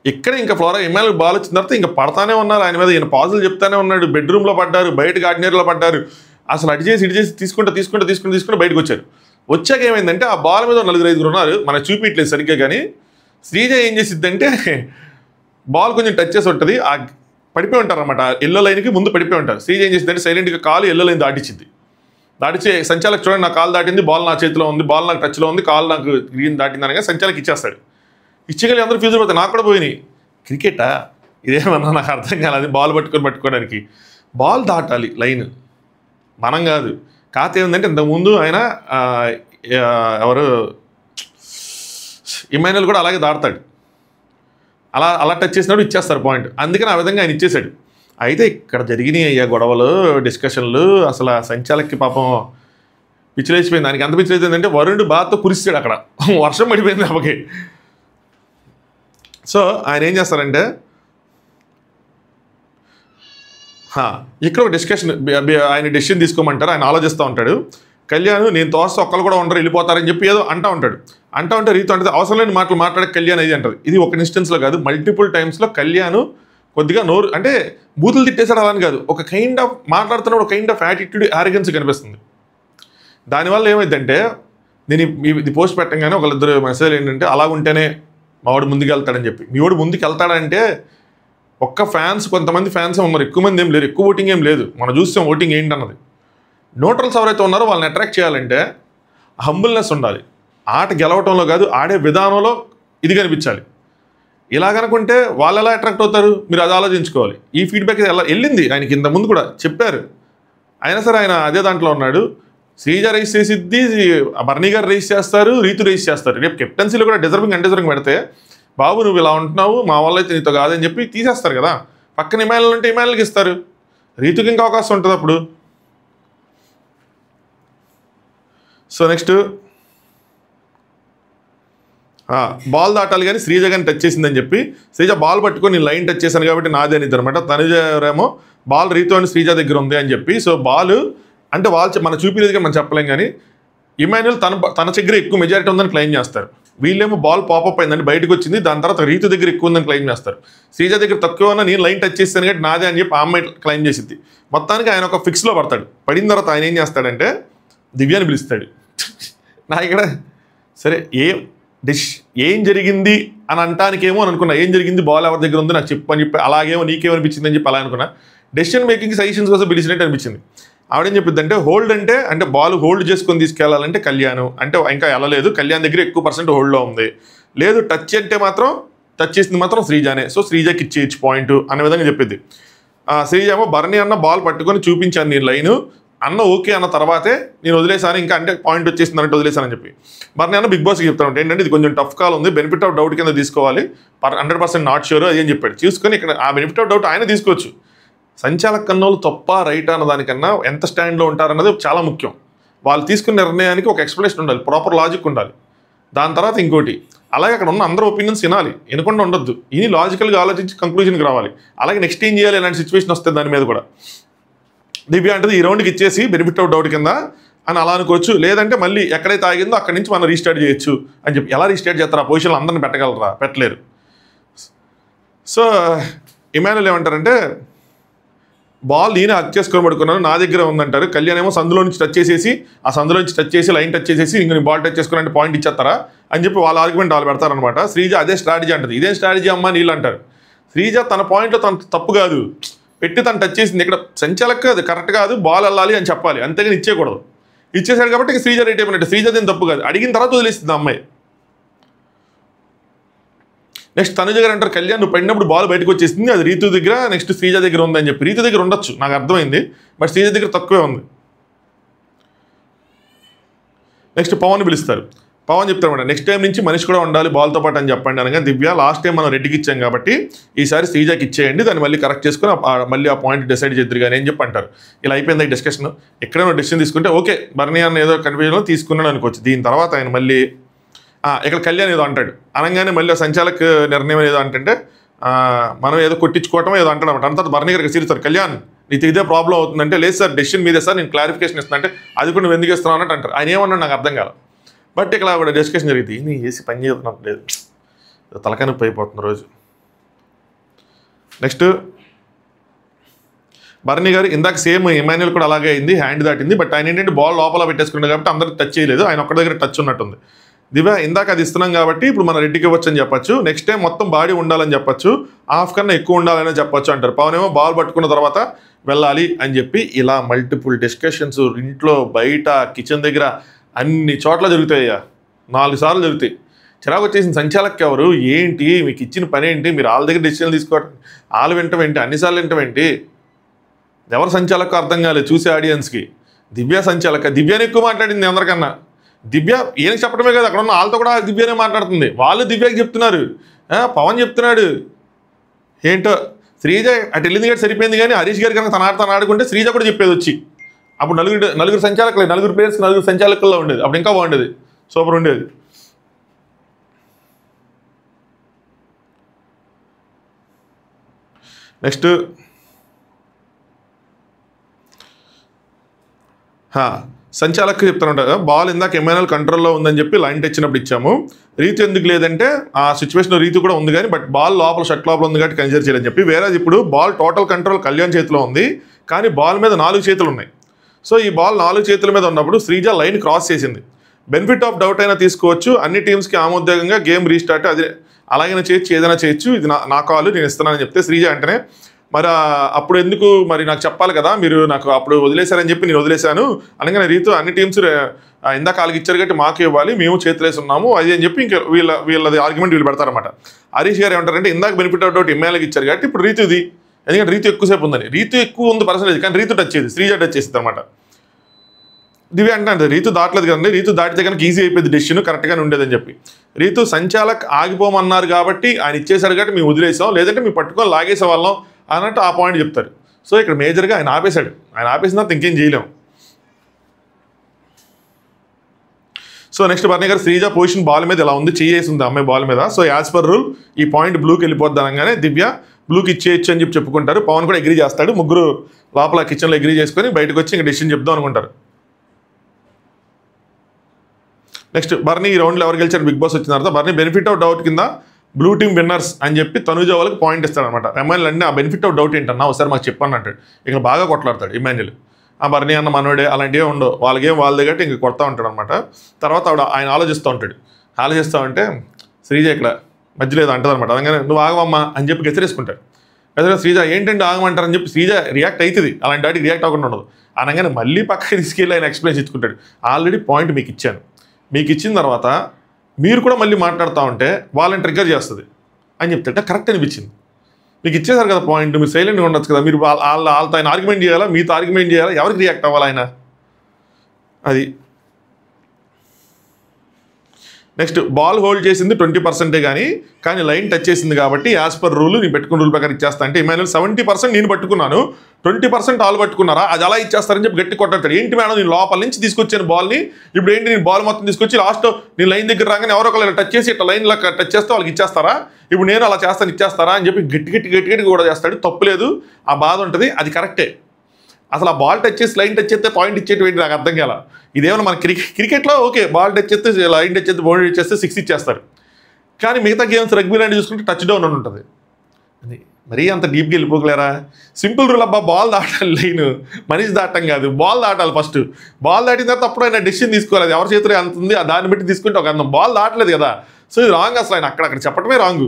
ఇక్కడ ఇంకా ఫ్లోరా ఇమాన్యుల్ బాల్ వచ్చిన తర్వాత ఇంకా పడతానే ఉన్నారు ఆయన మీద. ఈయన పాజులు చెప్తానే ఉన్నాడు. బెడ్రూమ్లో పడ్డారు, బయట గార్డెనర్లో పడ్డారు. అసలు అటు చేసి ఇటు చేసి తీసుకుంటే బయటకు వచ్చారు. వచ్చాక ఏమైందంటే ఆ బాల్ మీద 4-5 ఉన్నారు, మనకు చూపించలేదు సరిగ్గా. కానీ శ్రీజ ఏం చేసిద్దంటే బాల్ కొంచెం టచ్ చేసి ఉంటుంది, ఆ పడిపోయి ఉంటారు అనమాట. ఎల్లో లైన్కి ముందు పడిపోయి ఉంటారు. శ్రీజ ఏం చేసిందంటే సైలెంట్గా కాలు ఎల్లో లైన్ దాటించింది. దాటించి సంచాలకు చూడండి నా కాలు దాటింది, బాల్ నా చేతిలో ఉంది, బాల్ నాకు టచ్లో ఉంది, కాలు నాకు గ్రీన్ దాటింది అనగా సంచాలకు ఇచ్చేస్తాడు. ఇచ్చగలి అందరూ ఫ్యూజర్ పోతాయి. నాకు కూడా పోయినాయి. క్రికెటా ఇదేమన్నా నాకు అర్థం కాలేదు. బాల్ పట్టుకోవడానికి బాల్ దాటాలి లైన్, మనం కాదు. కాకపోతే ఏమిందంటే ఇంతకుముందు ఆయన ఎవరు ఇమాన్యుల్ కూడా అలాగే దాడతాడు. అలా టచ్ చేసినప్పుడు ఇచ్చేస్తారు పాయింట్. అందుకని ఆ విధంగా ఆయన ఇచ్చేసాడు. అయితే ఇక్కడ జరిగినాయి అయ్యా గొడవలు, డిస్కషన్లు. అసలు ఆ సంచాలకి పాపం పిచ్చిలేసిపోయింది. దానికి ఎంత పిచ్చిలేసిందంటే వరుణుడు బాధతో కురిస్తాడు. అక్కడ వర్షం పడిపోయింది అప్పకి. సో ఆయన ఏం చేస్తారంటే ఇక్కడ ఒక డిస్కషన్, ఆయన డెసిషన్ తీసుకోమంటారు. ఆయన ఆలోచిస్తూ ఉంటాడు. కళ్యాణ్ నేను తోస్తే ఒక్కరు కూడా ఉండరు వెళ్ళిపోతారని చెప్పి ఏదో అంటూ ఉంటే రీతు అంటే అవసరం లేని మాటలు మాట్లాడే కళ్యాణ్ ఇది అంటారు. ఇది ఒక ఇన్స్టెన్స్లో కాదు, మల్టిపుల్ టైమ్స్లో కళ్యాణ్ కొద్దిగా నోరు అంటే బూతులు తిట్టేసాడు అలాని కాదు, ఒక కైండ్ ఆఫ్ మాట్లాడుతున్న ఒక కైండ్ ఆఫ్ యాటిట్యూడ్ ఆరోగెన్స్ కనిపిస్తుంది. దానివల్ల ఏమైందంటే నేను ఇది పోస్ట్ పెట్టంగానే ఒకళ్ళిద్దరు మెసేజ్ ఏంటంటే అలా ఉంటేనే మా వాడు ముందుకు వెళ్తాడని చెప్పి. మీ వాడు ముందుకు వెళ్తాడంటే ఒక్క ఫ్యాన్స్ కొంతమంది ఫ్యాన్స్ ఉన్నారు, ఎక్కువ మంది ఏం లేరు, ఎక్కువ ఓటింగ్ ఏం లేదు. మనం చూస్తాం ఓటింగ్ ఏంటన్నది. న్యూట్రల్స్ ఎవరైతే ఉన్నారో వాళ్ళని అట్రాక్ట్ చేయాలంటే హంబుల్నెస్ ఉండాలి. ఆట గెలవటంలో కాదు, ఆడే విధానంలో ఇది కనిపించాలి. ఇలా కనుకుంటే వాళ్ళు ఎలా అట్రాక్ట్ అవుతారు మీరు అది ఆలోచించుకోవాలి. ఈ ఫీడ్బ్యాక్ ఎలా వెళ్ళింది ఆయనకి ఇంతకుముందు కూడా చెప్పారు. అయినా సరే ఆయన అదే దాంట్లో ఉన్నాడు. శ్రీజ రేస్ చేసిద్ది, భరణి గారు రేస్ చేస్తారు, రీతు రేస్ చేస్తారు. రేపు కెప్టెన్సీలో కూడా డిజర్వింగ్ పెడితే బాబు నువ్వు ఇలా ఉంటున్నావు మా వాళ్ళు అయితే నీతో కాదని చెప్పి తీసేస్తారు కదా. పక్కన ఇమాన్యుల్ ఉంటే ఇమాన్యుల్కి ఇస్తారు, రీతుకి ఇంకా అవకాశం ఉంటుంది అప్పుడు. సో నెక్స్ట్ బాల్ దాటాలి కానీ శ్రీజ కానీ టచ్ చేసిందని చెప్పి శ్రీజ బాల్ పట్టుకొని నేను లైన్ టచ్ చేశాను కాబట్టి నాదే అని అనమాట. తనుజేమో బాల్ రీతు అని శ్రీజ దగ్గర ఉంది అని చెప్పి. సో బాల్ అంటే వాళ్ళు మన చూపిలేదు కానీ మనం చెప్పలేం. కానీ ఇమాన్యుల్ తన దగ్గర ఎక్కువ మెజారిటీ ఉందని క్లెయిమ్ చేస్తారు. వీళ్ళేమో బాల్ పాపప్ అయిందని బయటకు వచ్చింది, దాని తర్వాత రీతు దగ్గర ఎక్కువ ఉందని క్లెయిమ్ చేస్తారు. శ్రీజ దగ్గర తక్కువ ఉన్నా నేను లైన్ టచ్ చేస్తాను కాబట్టి నాదే అని చెప్పి ఆ అమ్మాయి క్లెయిమ్ చేసింది. మొత్తానికి ఆయన ఒక ఫిక్స్లో పడతాడు. పడిన తర్వాత ఆయన ఏం చేస్తాడంటే దివ్యాని పిలుస్తాడు. నా ఇక్కడ సరే ఏం జరిగింది అని అంటానికేమో అని అనుకున్నా. ఏం జరిగింది బాల్ ఎవరి దగ్గర ఉంది నాకు చెప్పు అని చెప్పి, అలాగేమో నీకేమనిపించింది అని చెప్పి అలా అనుకున్నా. డెసిషన్ మేకింగ్ సజెషన్స్ కోసం పిలిచినట్టు అనిపించింది. ఆవిడేం చెప్పింది అంటే అంటే బాల్ హోల్డ్ చేసుకొని తీసుకెళ్లాలంటే కళ్యాణ్ అంటే ఇంకా వెళ్ళలేదు, కళ్యాణ్ దగ్గర ఎక్కువ % హోల్డ్లో ఉంది. లేదు టచ్ అంటే మాత్రం టచ్ చేసింది మాత్రం శ్రీజానే, సో శ్రీజాకి ఇచ్చేయచ్చు పాయింట్ అనే విధంగా చెప్పింది. శ్రీజ ఏమో భరణి అన్న బాల్ పట్టుకొని చూపించాను నేను లైను అన్న ఓకే అన్న తర్వాతే నేను వదిలేసాను, ఇంకా అంటే పాయింట్ వచ్చేసింది అంటే వదిలేసానని చెప్పి భరణి అన్న బిగ్ బాస్కి చెప్తాను ఏంటంటే ఇది కొంచెం టఫ్ కాల్ ఉంది, బెనిఫిట్ ఆఫ్ డౌట్ కింద తీసుకోవాలి, 100% నాట్ షూర్ అది అని చెప్పాడు. చూసుకొని ఇక్కడ ఆ బెనిఫిట్ ఆఫ్ డౌట్ ఆయన తీసుకోవచ్చు. సంచాలక కన్నోళ్ళు తప్ప రైట్ అన్న దానికన్నా ఎంత స్టాండ్లో ఉంటారన్నది చాలా ముఖ్యం. వాళ్ళు తీసుకున్న నిర్ణయానికి ఒక ఎక్స్ప్లెనేషన్ ఉండాలి, ప్రాపర్ లాజిక్ ఉండాలి. దాని తర్వాత ఇంకోటి, అలాగే అక్కడ ఉన్న అందరూ ఒపీనియన్స్ వినాలి, వినకుండా ఉండొద్దు, ఇని లాజికల్గా ఆలోచించి కంక్లూజన్కి రావాలి. అలాగే నెక్స్ట్ ఏం చేయాలి ఇలాంటి సిచ్యువేషన్ వస్తే దాని మీద కూడా దివ్య అంటే ఈ రౌండ్కి ఇచ్చేసి బెనిఫిట్ ఆఫ్ డౌట్ కింద అని అలా అనుకోవచ్చు. లేదంటే మళ్ళీ ఎక్కడైతే ఆగిందో అక్కడి నుంచి మనం రీస్టార్ట్ చేయొచ్చు అని చెప్పి. ఎలా రీస్టార్ట్ చేస్తారు? ఆ పొజిషన్లో అందరిని పెట్టగలరా? పెట్టలేరు. సో ఇమాన్యుల్ ఏమంటారంటే బాల్ నేనే హక్ చేసుకొని పడుకున్నాను, నా దగ్గర ఉందంటారు. కళ్యాణ్ ఏమో సందులో నుంచి టచ్ చేసేసి ఆ సందులో నుంచి టచ్ చేసి లైన్ టచ్ చేసేసి ఇంక బాల్ టచ్ చేసుకుని పాయింట్ ఇచ్చేస్తారా అని చెప్పి వాళ్ళ ఆర్గ్యుమెంట్ వాళ్ళు పెడతారనమాట. శ్రీజ అదే స్ట్రాటజీ అంటది. ఇదేం స్ట్రాటజీ అమ్మా నీళ్ళు అంటారు. శ్రీజ తన పాయింట్లో తన తప్పు కాదు, పెట్టి తను టచ్ చేసింది. ఇక్కడ సంచాలక అది కరెక్ట్ కాదు, బాల్ వెళ్ళాలి అని చెప్పాలి, అంతేగాని ఇచ్చేయకూడదు. ఇచ్చేసాడు కాబట్టి ఇక శ్రీజ రేట్ అయిపోయినట్టు. శ్రీజ దేని తప్పు కాదు, అడిగిన తర్వాత వదిలేస్తుంది అమ్మాయి. నెక్స్ట్ తనుజ గారు అంటారు కళ్యాణ్ నువ్వు పడినప్పుడు బాల్ బయటకు వచ్చేసింది, అది రీతు దగ్గర నెక్స్ట్ శ్రీజ దగ్గర ఉందని చెప్పి. రీతు దగ్గర ఉండొచ్చు, నాకు అర్థమైంది, బట్ శ్రీజ దగ్గర తక్కువే ఉంది. నెక్స్ట్ పవన్ పిలుస్తారు. పవన్ చెప్తారన్నమాట నెక్స్ట్ టైం నుంచి మనిషి కూడా ఉండాలి బాల్తో పాటు అని చెప్పండి అనగా దివ్య లాస్ట్ టైం మనం రెడ్డికి ఇచ్చాం కాబట్టి ఈసారి శ్రీజాకి ఇచ్చేయండి, దాన్ని మళ్ళీ కరెక్ట్ చేసుకుని మళ్ళీ ఆ పాయింట్ డిసైడ్ చేద్దరు కానీ అని చెప్పి అంటారు. ఇలా అయిపోయింది ఈ డిస్కషన్. ఎక్కడైనా డెసిషన్ తీసుకుంటే ఓకే బర్నీ అన్న ఏదో కన్ఫ్యూజన్లో తీసుకున్నాడు అనుకోవచ్చు. దీని తర్వాత ఆయన మళ్ళీ ఇక్కడ కళ్యాణ్ ఏదో అంటాడు, అనగానే మళ్ళీ సంచాలక నిర్ణయం ఏదో అంటే మనం ఏదో కొట్టించుకోవటం ఏదో అంటాడు అనమాట. అంత బర్నీ గారికి సీరియస్ కళ్యాణ్ నీకు ఇదే ప్రాబ్లం అవుతుందంటే లేదు సార్ డెసిషన్ మీదే సార్ నేను క్లారిఫికేషన్ ఇస్తాను అంటే అది కూడా నువ్వు ఎందుకు ఇస్తున్నావు అన్నట్టు అంటారు. ఆయన ఏమన్నాడు నాకు అర్థం కాదు, బట్ ఇక్కడ కూడా డిస్కషన్ జరిగింది. నేను చేసి పని చేస్తున్నట్టు లేదు, తలకాయ నొప్పి అయిపోతుంది రోజు. నెక్స్ట్ బర్నీ గారు ఇందాక సేమ్ ఇమాన్యుల్ కూడా అలాగే అయింది, హ్యాండ్ దాటింది, బట్ ఆయన ఏంటంటే బాల్ లోపల పెట్టేసుకున్నాడు కాబట్టి అందరికి టచ్ చేయలేదు, ఆయన ఒక్క దగ్గర టచ్ ఉన్నట్టుంది. దివ్య ఇందాక అది ఇస్తున్నాం కాబట్టి ఇప్పుడు మన రెడ్డికి ఇవ్వచ్చు అని చెప్పచ్చు, నెక్స్ట్ టైం మొత్తం బాడీ ఉండాలని చెప్పచ్చు, హాఫ్ కన్నా ఎక్కువ ఉండాలని చెప్పచ్చు అంటారు. పవన్ ఏమో బాల్ పట్టుకున్న తర్వాత వెళ్ళాలి అని చెప్పి ఇలా మల్టిపుల్ డిస్కషన్స్ ఇంట్లో బయట కిచెన్ దగ్గర అన్ని చోట్ల జరుగుతాయ్యా, 4 సార్లు జరుగుతాయి. చిరాకు వచ్చేసిన సంచాలక్ ఎవరు ఏంటి మీకు ఇచ్చిన పని ఏంటి, మీరు వాళ్ళ దగ్గర డెసిషన్లు తీసుకోవటం వాళ్ళు వింటమేంటి, అన్నిసార్లు వింటమేంటి, ఎవరు సంచాలక అర్థం కాలేదు చూసే ఆడియన్స్కి. దివ్య సంచాలక, దివ్యని ఎక్కువ మాట్లాడింది అందరికన్నా. దివ్య ఈయనకి చెప్పడమే కదా అక్కడ ఉన్న వాళ్ళతో కూడా దివ్యనే మాట్లాడుతుంది, వాళ్ళు దివ్యకి చెప్తున్నారు, పవన్ చెప్తున్నాడు. ఏంటో శ్రీజ అటు వెళ్ళింది గారు సరిపోయింది, కానీ హరీష్ గారు కనుక తన ఆడుకుంటే శ్రీజ కూడా చెప్పేది వచ్చి. అప్పుడు నలుగురు సంచాలకులు, 4 ప్లేయర్స్ 4 సంచాలకుల్లో ఉండేది, అప్పుడు ఇంకా బాగుండేది, సూపర్ ఉండేది. నెక్స్ట్ సంచాలక్ చెప్తానంట బాల్ ఇందాక ఎమ్మెన్ఎల్ కంట్రోల్లో ఉందని చెప్పి లైన్ టచ్ ఇచ్చినప్పుడు ఇచ్చాము, రీతు ఎందుకు లేదంటే ఆ సిచ్యువేషన్లో రీతు కూడా ఉంది కానీ బట్ బాల్ లోపల షర్ట్ లోపల ఉంది కాబట్టి కన్సిడర్ చేయాలని చెప్పి. వేరే ఇప్పుడు బాల్ టోటల్ కంట్రోల్ కళ్యాణ్ చేతిలో ఉంది, కానీ బాల్ మీద 4 చేతులు ఉన్నాయి. సో ఈ బాల్ 4 చేతుల మీద ఉన్నప్పుడు శ్రీజ లైన్ క్రాస్ చేసింది. బెనిఫిట్ ఆఫ్ డౌట్ అయినా తీసుకోవచ్చు, అన్ని టీమ్స్కి ఆమోదకంగా గేమ్ రీస్టార్ట్ అది అలాగైనా చేయొచ్చు, ఏదైనా చేయొచ్చు, ఇది నా కాల్ నేను ఇస్తున్నానని చెప్తే శ్రీజ అంటేనే మరి అప్పుడు ఎందుకు మరి నాకు చెప్పాలి కదా, మీరు నాకు అప్పుడు వదిలేశారని చెప్పి నేను వదిలేశాను అనగానే రీతు అన్ని టీమ్స్ ఇందాక వాళ్ళకి ఇచ్చారు కాబట్టి మాకు ఇవ్వాలి, మేము చేతులేసి ఉన్నాము అది అని చెప్పి ఇంకా వీళ్ళది ఆర్గ్యుమెంట్ వీళ్ళు పెడతారన్నమాట. హరీష్ గారు ఏమంటారంటే ఇందాక బెనిఫిట్ ఆఫ్ డౌట్ ఎమ్మెల్యేకి ఇచ్చారు కాబట్టి ఇప్పుడు రీతుది, ఎందుకంటే రీతు ఎక్కువసేపు ఉందని. రీతు ఎక్కువ ఉంది పర్సెంటేజ్, కానీ రీతు టచ్ చేసి శ్రీజ టచ్ చేసింది అనమాట. దివ్య అంటే రీతు దాటలేదు కదండి, రీతు దాటితే కనుక ఈజీ అయిపోయింది డెసిషన్, కరెక్ట్గానే ఉండేదని చెప్పి. రీతు సంచాలక్ ఆగిపోమన్నారు కాబట్టి ఆయన ఇచ్చేసారు కాబట్టి మేము వదిలేసాం, లేదంటే మేము పట్టుకొని లాగేసే వాళ్ళం అన్నట్టు ఆ పాయింట్ చెప్తారు. సో ఇక్కడ మేజర్గా ఆయన ఆపేశాడు, ఆయన ఆపేసిన తర్వాత ఇంకేం చేయలేము. సో నెక్స్ట్ బర్నీ గారు శ్రీజ పొజిషన్ బాల్ మీద ఇలా ఉంది, చేసి ఉంది అమ్మాయి బాల్ మీద. సో యాజ్ పర్ రూల్ ఈ పాయింట్ బ్లూకి వెళ్ళిపోద్ది అనగానే దివ్య బ్లూకి ఇచ్చేయచ్చు అని చెప్పి చెప్పుకుంటారు. పవన్ కూడా అగ్రీ చేస్తాడు, ముగ్గురు లోపల కిచెన్లో అగ్రీ చేసుకొని బయటకు వచ్చి ఇంకా డెసిషన్ చెప్దాం అనుకుంటారు. నెక్స్ట్ బర్నీ ఈ రౌండ్లో ఎవరు గెలిచారు బిగ్ బాస్ వచ్చిన తర్వాత బర్నీ బెనిఫిట్ ఆఫ్ డౌట్ కింద బ్లూ టీమ్ విన్నర్స్ అని చెప్పి తనుజ వాళ్ళకి పాయింట్ ఇస్తాడనమాట. ఎమ్మెల్యే అంటే ఆ బెనిఫిట్ ఆఫ్ డౌట్ ఏంటన్నా ఒకసారి మాకు చెప్పాను అంటాడు. ఇక్కడ బాగా కొట్లాడతాడు ఇమాన్యుల్, ఆ బర్నీ అన్న మనోడే అలాంటివే ఉండవు, వాళ్ళకేం వాళ్ళ దగ్గర ఇంక కొడతా ఉంటాడు అనమాట. తర్వాత ఆయన ఆలోచిస్తూ ఉంటే శ్రీజ ఇక్కడ మధ్యలో ఏదో అంటుంది అనమాట. అనగానే నువ్వు ఆగవమ్మా అని చెప్పి గెసిరేసుకుంటాడు. గెసిరే శ్రీజ ఏంటంటే ఆగమంటారని చెప్పి శ్రీజ రియాక్ట్ అవుతుంది, అలాంటి వాటికి రియాక్ట్ అవ్వకుండా ఉండదు. అనగానే మళ్ళీ పక్కకి తీసుకెళ్ళి ఆయన ఎక్స్ప్లెయిన్ ఇచ్చుకుంటాడు. ఆల్రెడీ పాయింట్ మీకు ఇచ్చాను, మీకు ఇచ్చిన తర్వాత మీరు కూడా మళ్ళీ మాట్లాడుతూ ఉంటే వాళ్ళని ట్రిగ్గర్ చేస్తుంది అని చెప్తే కరెక్ట్ అనిపించింది. మీకు ఇచ్చేసారు కదా పాయింట్, మీరు సైలెంట్గా ఉండొచ్చు కదా, మీరు వాళ్ళతో ఆయన ఆర్గ్యుమెంట్ చేయాలా, మీతో ఆర్గ్యుమెంట్ చేయాలా, ఎవరికి రియాక్ట్ అవ్వాలి ఆయన అది. నెక్స్ట్ బాల్ హోల్డ్ చేసింది 20% కానీ లైన్ టచ్ చేసింది కాబట్టి యాజ్ పర్ రూల్ నేను పెట్టుకున్న రూల్ ప్రకారం ఇచ్చేస్తా అంటే ఇమాన్యుల్ 70% నేను పట్టుకున్నాను, 20% వాళ్ళు పట్టుకున్నారా, అది అలా ఇచ్చేస్తారని చెప్పి గట్టి కొట్టాడు. ఏంటి మేడం నేను లోపల నుంచి తీసుకొచ్చాను బాల్ని, ఇప్పుడు ఏంటి నేను బాల్ మొత్తం తీసుకొచ్చి లాస్ట్ నేను లైన్ దగ్గర రాగానే ఎవరో ఒకళ్ళు టచ్ చేసి ఇట్లా లైన్లో టచ్ చేస్తే వాళ్ళకి ఇచ్చేస్తారా, ఇప్పుడు నేను అలా చేస్తాను ఇచ్చేస్తారా అని చెప్పి గట్టి కూడా చేస్తాడు. తప్పులేదు, ఆ బాధ ఉంటుంది, అది కరెక్టే. అసలు ఆ బాల్ టచ్ చేసి లైన్ టచ్ చేస్తే పాయింట్ ఇచ్చేటువంటి నాకు అర్థం కాల. ఇదేమన్నా మన క్రికెట్లో ఓకే బాల్ టచ్ చేస్తే లైన్ టచ్ చేస్తే బౌండరీ చేస్తే 6 ఇచ్చేస్తారు, కానీ మిగతా గేమ్స్ రగ్బీ లాంటి చూసుకుంటే టచ్ డౌన్ అని ఉంటుంది. అది మరీ అంత డీప్గా వెళ్ళిపోగలేరా, సింపుల్ రూల్ అబ్బా, బాల్ దాటాలి, లైన్ మనిషి దాటం కాదు, బాల్ దాటాలి. ఫస్ట్ బాల్ దాటిన తర్వాత అప్పుడు ఆయన డెసిషన్ తీసుకోవాలి, ఎవరి చేతిలో ఎంత ఉంది దాన్ని బట్టి తీసుకుంటే ఒక అందం. బాల్ దాటలేదు కదా, సో ఇది రాంగ్, అసలు ఆయన అక్కడ చెప్పడమే రాంగ్,